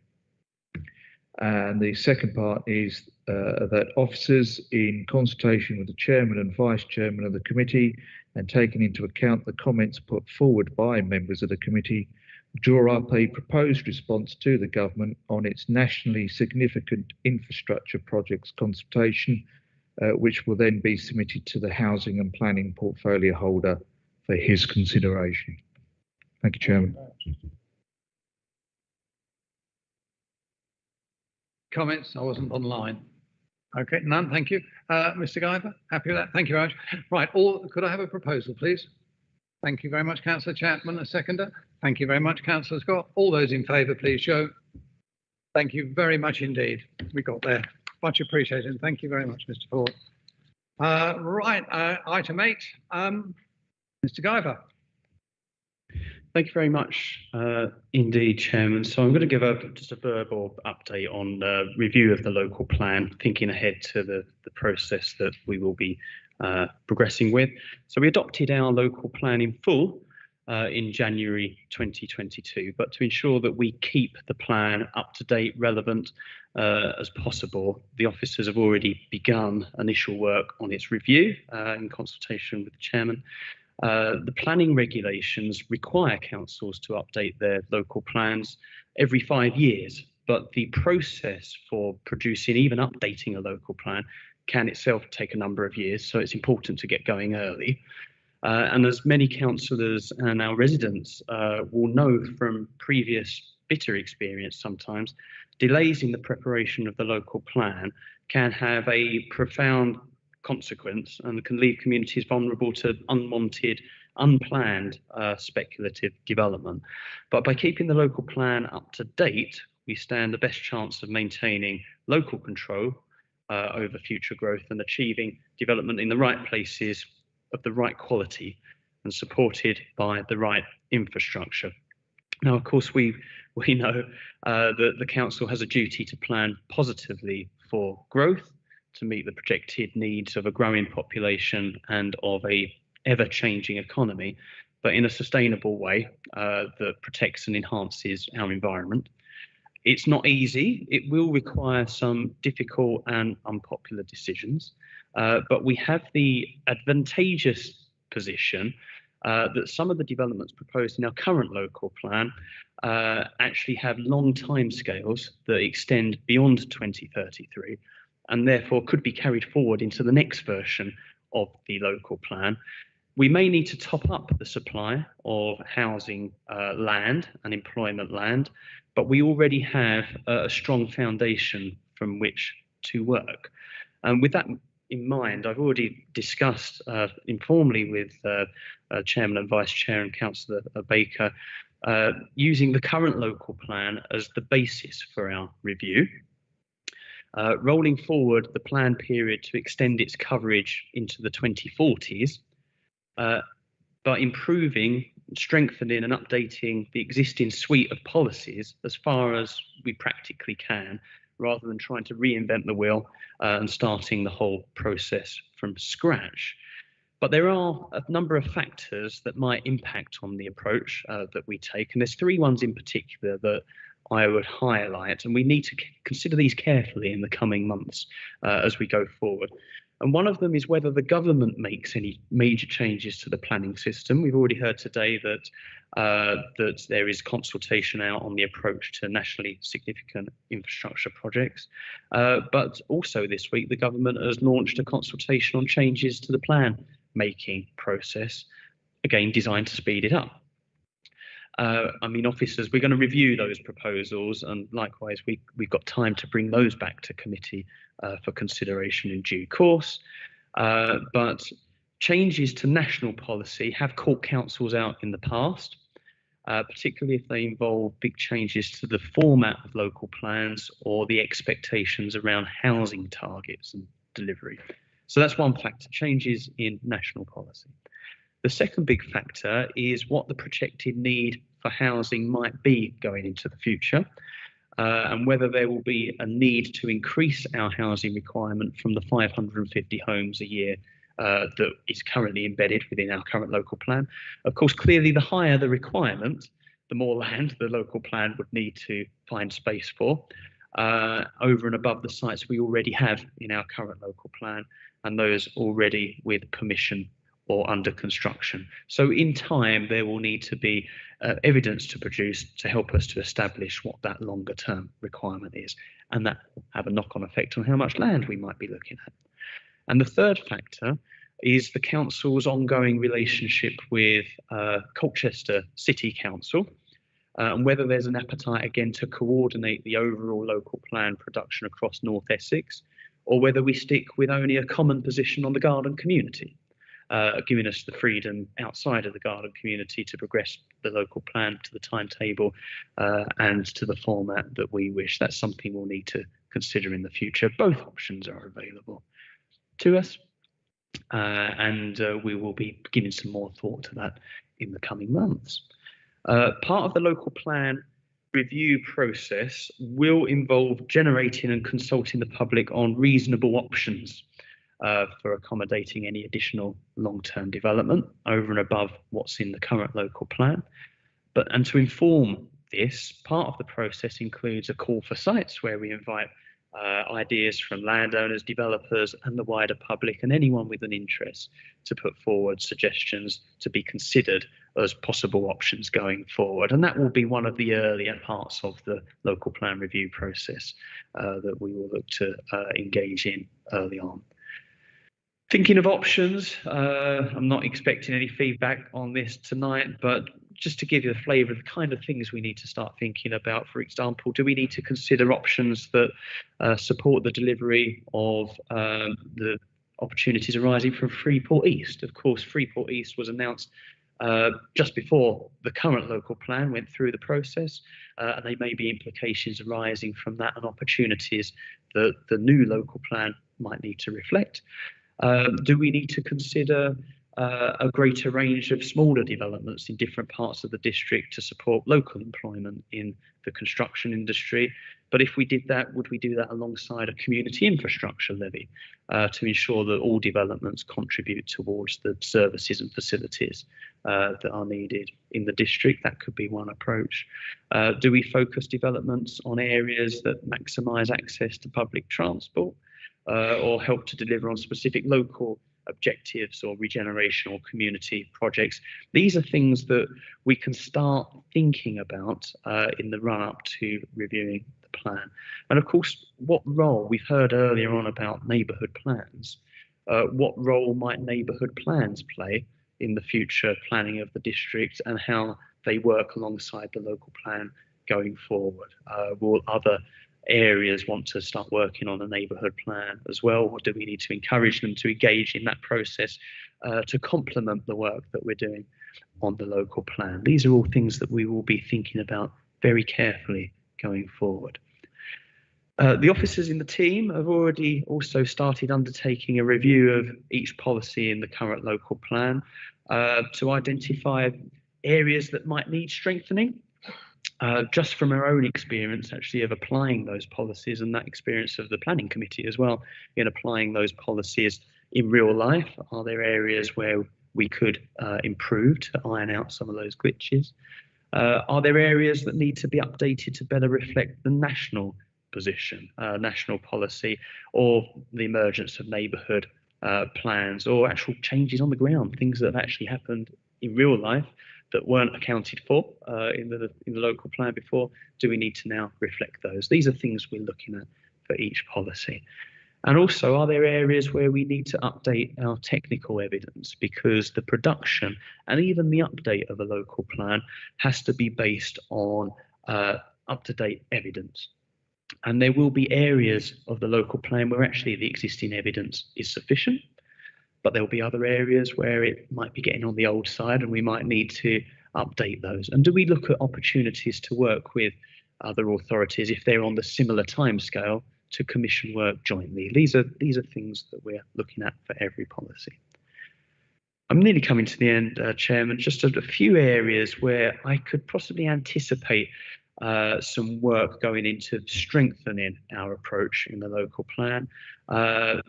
And the second part is that officers, in consultation with the chairman and vice chairman of the committee, and taking into account the comments put forward by members of the committee, draw up a proposed response to the government on its nationally significant infrastructure projects consultation, which will then be submitted to the housing and planning portfolio holder for his consideration. Thank you, Chairman. Comments? I wasn't online. Okay, none. Thank you. Mr. Guyver, happy with that? Thank you very much. Right, could I have a proposal, please? Thank you very much, Councillor Chapman. A seconder. Thank you very much, Councillor Scott. All those in favour, please show. Thank you very much indeed. We got there. Much appreciated. Thank you very much, Mr. Ford. Right, item 8. Mr. Guyver. Thank you very much indeed, Chairman. So I'm going to give just a verbal update on the review of the local plan, thinking ahead to the process that we will be progressing with. So we adopted our local plan in full in January 2022, but to ensure that we keep the plan up to date, relevant as possible, the officers have already begun initial work on its review in consultation with the Chairman. The planning regulations require councils to update their local plans every 5 years, but the process for producing, even updating a local plan, can itself take a number of years, so it's important to get going early. And as many councillors and our residents will know from previous bitter experience sometimes, delays in the preparation of the local plan can have a profound consequence and can leave communities vulnerable to unwanted, unplanned speculative development. But by keeping the local plan up to date, we stand the best chance of maintaining local control over future growth and achieving development in the right places of the right quality and supported by the right infrastructure. Now, of course, we know that the council has a duty to plan positively for growth, to meet the projected needs of a growing population and of a ever-changing economy, but in a sustainable way that protects and enhances our environment. It's not easy. It will require some difficult and unpopular decisions, but we have the advantageous position that some of the developments proposed in our current local plan actually have long timescales that extend beyond 2033, and therefore could be carried forward into the next version of the local plan. We may need to top up the supply of housing land and employment land, but we already have a strong foundation from which to work. And with that in mind, I've already discussed informally with Chairman and Vice Chair and Councillor Baker, using the current local plan as the basis for our review. Rolling forward the plan period to extend its coverage into the 2040s, but improving, strengthening and updating the existing suite of policies as far as we practically can, rather than trying to reinvent the wheel and starting the whole process from scratch. But there are a number of factors that might impact on the approach that we take, and there's 3 ones in particular that I would highlight, and we need to consider these carefully in the coming months as we go forward. And one of them is whether the government makes any major changes to the planning system. We've already heard today that that there is consultation out on the approach to nationally significant infrastructure projects. But also this week, the government has launched a consultation on changes to the plan making process, again designed to speed it up. I mean, officers, we're going to review those proposals, and likewise, we've got time to bring those back to committee for consideration in due course. But changes to national policy have caught councils out in the past, particularly if they involve big changes to the format of local plans or the expectations around housing targets and delivery. So that's one factor, changes in national policy. The second big factor is what the projected need for housing might be going into the future, and whether there will be a need to increase our housing requirement from the 550 homes a year that is currently embedded within our current local plan. Of course, clearly the higher the requirement, the more land the local plan would need to find space for, over and above the sites we already have in our current local plan and those already with permission or under construction. So in time, there will need to be evidence to produce to help us to establish what that longer term requirement is, and that will have a knock-on effect on how much land we might be looking at. And the third factor is the council's ongoing relationship with Colchester City Council, and whether there's an appetite again to coordinate the overall local plan production across North Essex, or whether we stick with only a common position on the garden community, giving us the freedom outside of the garden community to progress the local plan to the timetable and to the format that we wish. That's something we'll need to consider in the future. Both options are available to us, and we will be giving some more thought to that in the coming months. Part of the local plan review process will involve generating and consulting the public on reasonable options for accommodating any additional long-term development over and above what's in the current local plan. And to inform this, part of the process includes a call for sites where we invite ideas from landowners, developers and the wider public and anyone with an interest to put forward suggestions to be considered as possible options going forward. And that will be one of the earlier parts of the local plan review process that we will look to engage in early on. Thinking of options, I'm not expecting any feedback on this tonight, but just to give you a flavour of the kind of things we need to start thinking about. For example, do we need to consider options that support the delivery of the opportunities arising from Freeport East? Of course, Freeport East was announced just before the current local plan went through the process, and there may be implications arising from that and opportunities that the new local plan might need to reflect. Do we need to consider a greater range of smaller developments in different parts of the district to support local employment in the construction industry? But if we did that, would we do that alongside a community infrastructure levy to ensure that all developments contribute towards the services and facilities that are needed in the district? That could be one approach. Do we focus developments on areas that maximise access to public transport or help to deliver on specific local objectives or regeneration or community projects? These are things that we can start thinking about in the run-up to reviewing the plan. And of course, what role, we've heard earlier on about neighbourhood plans, what role might neighbourhood plans play in the future planning of the district and how they work alongside the local plan going forward? Will other areas want to start working on a neighbourhood plan as well, or do we need to encourage them to engage in that process to complement the work that we're doing on the local plan? These are all things that we will be thinking about very carefully going forward. The officers in the team have already also started undertaking a review of each policy in the current local plan to identify areas that might need strengthening. Just from our own experience actually of applying those policies and that experience of the planning committee as well in applying those policies in real life, are there areas where we could improve to iron out some of those glitches? Are there areas that need to be updated to better reflect the national position, national policy, or the emergence of neighbourhood plans or actual changes on the ground, things that have actually happened in real life that weren't accounted for in the local plan before. Do we need to now reflect those? These are things we're looking at for each policy. And also, are there areas where we need to update our technical evidence, because the production and even the update of a local plan has to be based on up-to-date evidence. And there will be areas of the local plan where actually the existing evidence is sufficient, but there will be other areas where it might be getting on the old side and we might need to update those. And do we look at opportunities to work with other authorities if they're on the similar timescale to commission work jointly? These are things that we're looking at for every policy. I'm nearly coming to the end, Chairman. Just a few areas where I could possibly anticipate some work going into strengthening our approach in the local plan.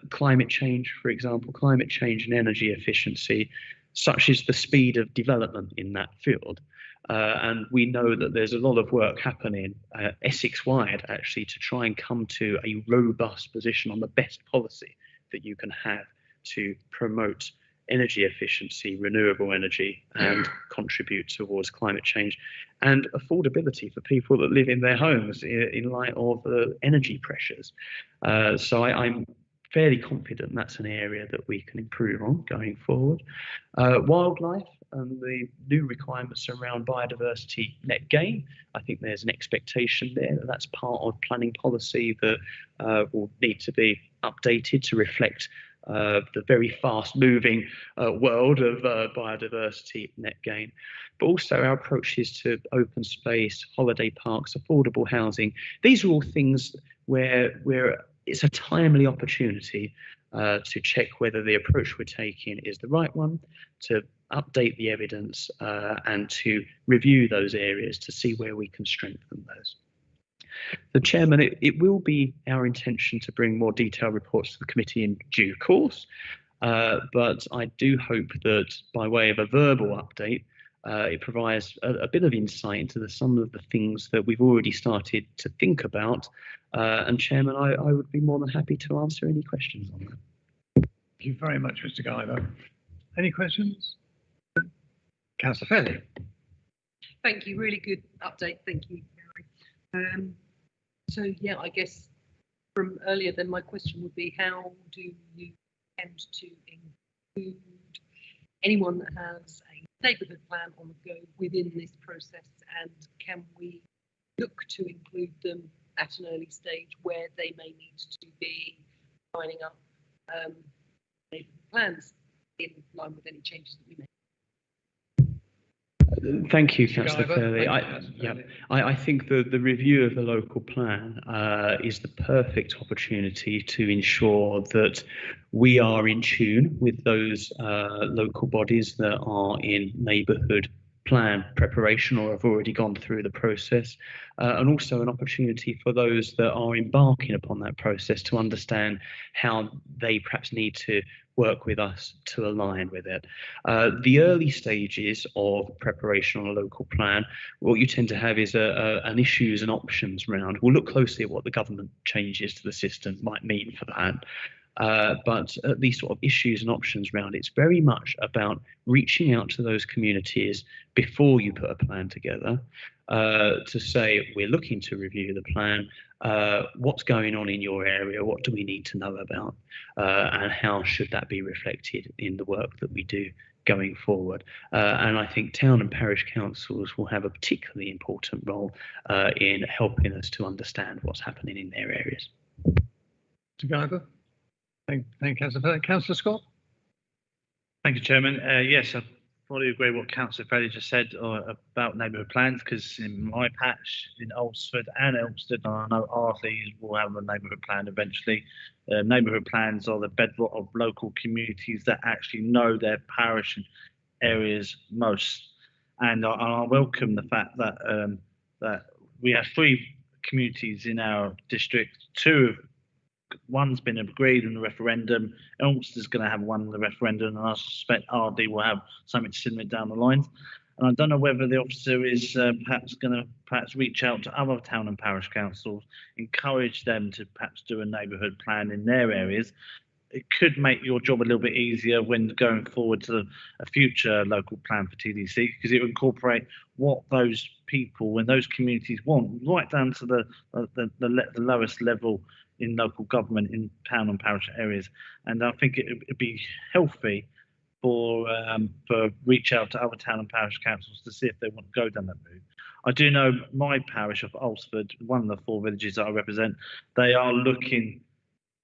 Climate change, for example, climate change and energy efficiency, such as the speed of development in that field. And we know that there's a lot of work happening Essex-wide, actually, to try and come to a robust position on the best policy that you can have to promote energy efficiency, renewable energy, and contribute towards climate change and affordability for people that live in their homes in light of energy pressures. So I'm fairly confident that's an area that we can improve on going forward. Wildlife and the new requirements around biodiversity net gain, I think there's an expectation there that that's part of planning policy that will need to be updated to reflect the very fast-moving world of biodiversity net gain, but also our approaches to open space, holiday parks, affordable housing. These are all things where it's a timely opportunity to check whether the approach we're taking is the right one, to update the evidence and to review those areas to see where we can strengthen those. The Chairman, it will be our intention to bring more detailed reports to the committee in due course, but I do hope that by way of a verbal update, it provides a bit of insight into some of the things that we've already started to think about. And Chairman, I would be more than happy to answer any questions on that. Thank you very much, Mr. Guyver. Any questions? Councillor Fairley. Thank you. Really good update. Thank you, Gary. So yeah, I guess from earlier, then my question would be, how do you intend to include anyone that has a neighbourhood plan on the go within this process, and can we look to include them at an early stage where they may need to be lining up neighbourhood plans in line with any changes that we make? Thank you, Councillor Fairley. I think the review of the local plan is the perfect opportunity to ensure that we are in tune with those local bodies that are in neighbourhood plan preparation or have already gone through the process, and also an opportunity for those that are embarking upon that process to understand how they perhaps need to work with us to align with it. The early stages of preparation on a local plan, what you tend to have is an issues and options round. We'll look closely at what the government changes to the system might mean for that. But at these sort of issues and options round, it's very much about reaching out to those communities before you put a plan together to say, we're looking to review the plan. What's going on in your area? What do we need to know about? And how should that be reflected in the work that we do going forward? And I think town and parish councils will have a particularly important role in helping us to understand what's happening in their areas. Mr. Guyver. Thank you, Councillor Fairley. Councillor Scott. Thank you, Chairman. Yes, I fully agree with what Councillor Fairley just said about neighbourhood plans, because in my patch in Alresford and Elmsted, I know Ardleigh will have a neighbourhood plan eventually. Neighbourhood plans are the bedrock of local communities that actually know their parish and areas most. And I welcome the fact that that we have 3 communities in our district. One's been agreed in the referendum. Elmsted's going to have one in the referendum, and I suspect Ardleigh will have something similar down the lines. And I don't know whether the officer is perhaps going to reach out to other town and parish councils, encourage them to perhaps do a neighbourhood plan in their areas, it could make your job a little bit easier when going forward to a future local plan for TDC, because it will incorporate what those people and those communities want, right down to the lowest level in local government in town and parish areas. And I think it'd be healthy for reach out to other town and parish councils to see if they want to go down that route. I do know my parish of Alresford, one of the 4 villages that I represent, they are looking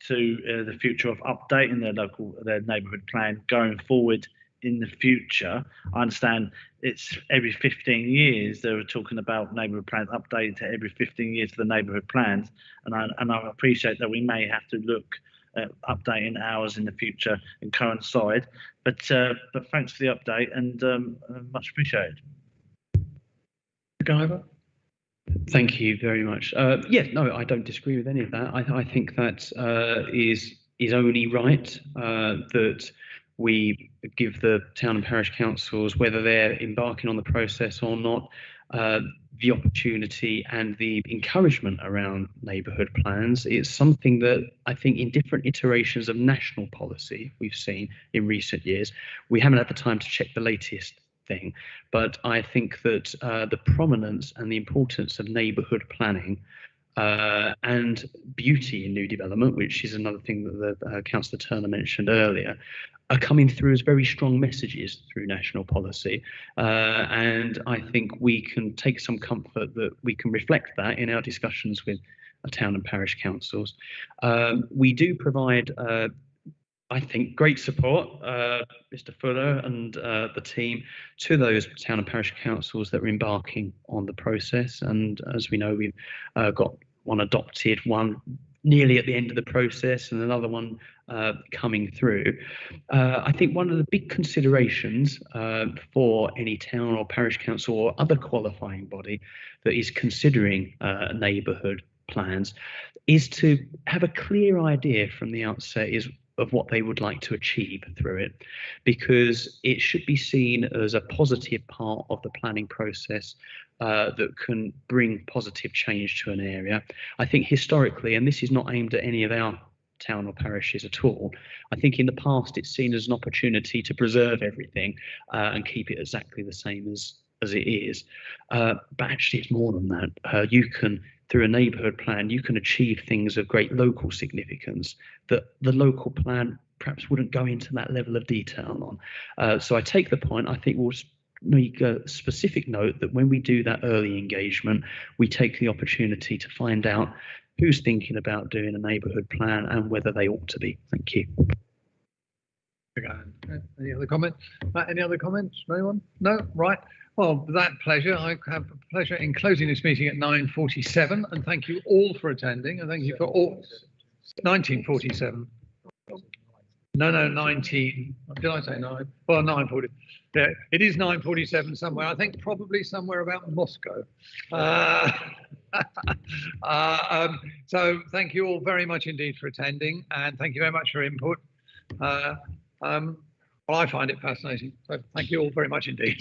to the future of updating their neighbourhood plan going forward in the future. I understand it's every 15 years they were talking about neighbourhood plans updated to every 15 years for the neighbourhood plans, and I appreciate that we may have to look at updating ours in the future and coincide. But thanks for the update, and much appreciated. Guyver? Thank you very much. Yeah, no, I don't disagree with any of that. I think that is only right, that we give the town and parish councils, whether they're embarking on the process or not, the opportunity and the encouragement around neighbourhood plans. It's something that I think in different iterations of national policy we've seen in recent years. We haven't had the time to check the latest thing, but I think that the prominence and the importance of neighbourhood planning and beauty in new development, which is another thing that Councillor Turner mentioned earlier, are coming through as very strong messages through national policy. And I think we can take some comfort that we can reflect that in our discussions with town and parish councils. We do provide I think, great support, Mr. Fuller and the team, to those town and parish councils that are embarking on the process. And as we know, we've got one adopted, one nearly at the end of the process, and another one coming through. I think one of the big considerations for any town or parish council or other qualifying body that is considering neighbourhood plans is to have a clear idea from the outset of what they would like to achieve through it, because it should be seen as a positive part of the planning process that can bring positive change to an area. I think historically, and this is not aimed at any of our town or parishes at all, I think in the past it's seen as an opportunity to preserve everything and keep it exactly the same as it is. But actually it's more than that. You can, through a neighbourhood plan, you can achieve things of great local significance that the local plan perhaps wouldn't go into that level of detail on. So I take the point. I think we'll make a specific note that when we do that early engagement, we take the opportunity to find out who's thinking about doing a neighbourhood plan and whether they ought to be. Thank you. Any other comments? Any other comments? Anyone? No? Right. Well, with that pleasure, I have a pleasure in closing this meeting at 9:47, and thank you all for attending, and thank you for all. 1947. No, 19. Did I say 9? Well, 9:40. Yeah, it is 9:47 somewhere. I think probably somewhere about Moscow. So thank you all very much indeed for attending, and thank you very much for input. Well, I find it fascinating. So thank you all very much indeed.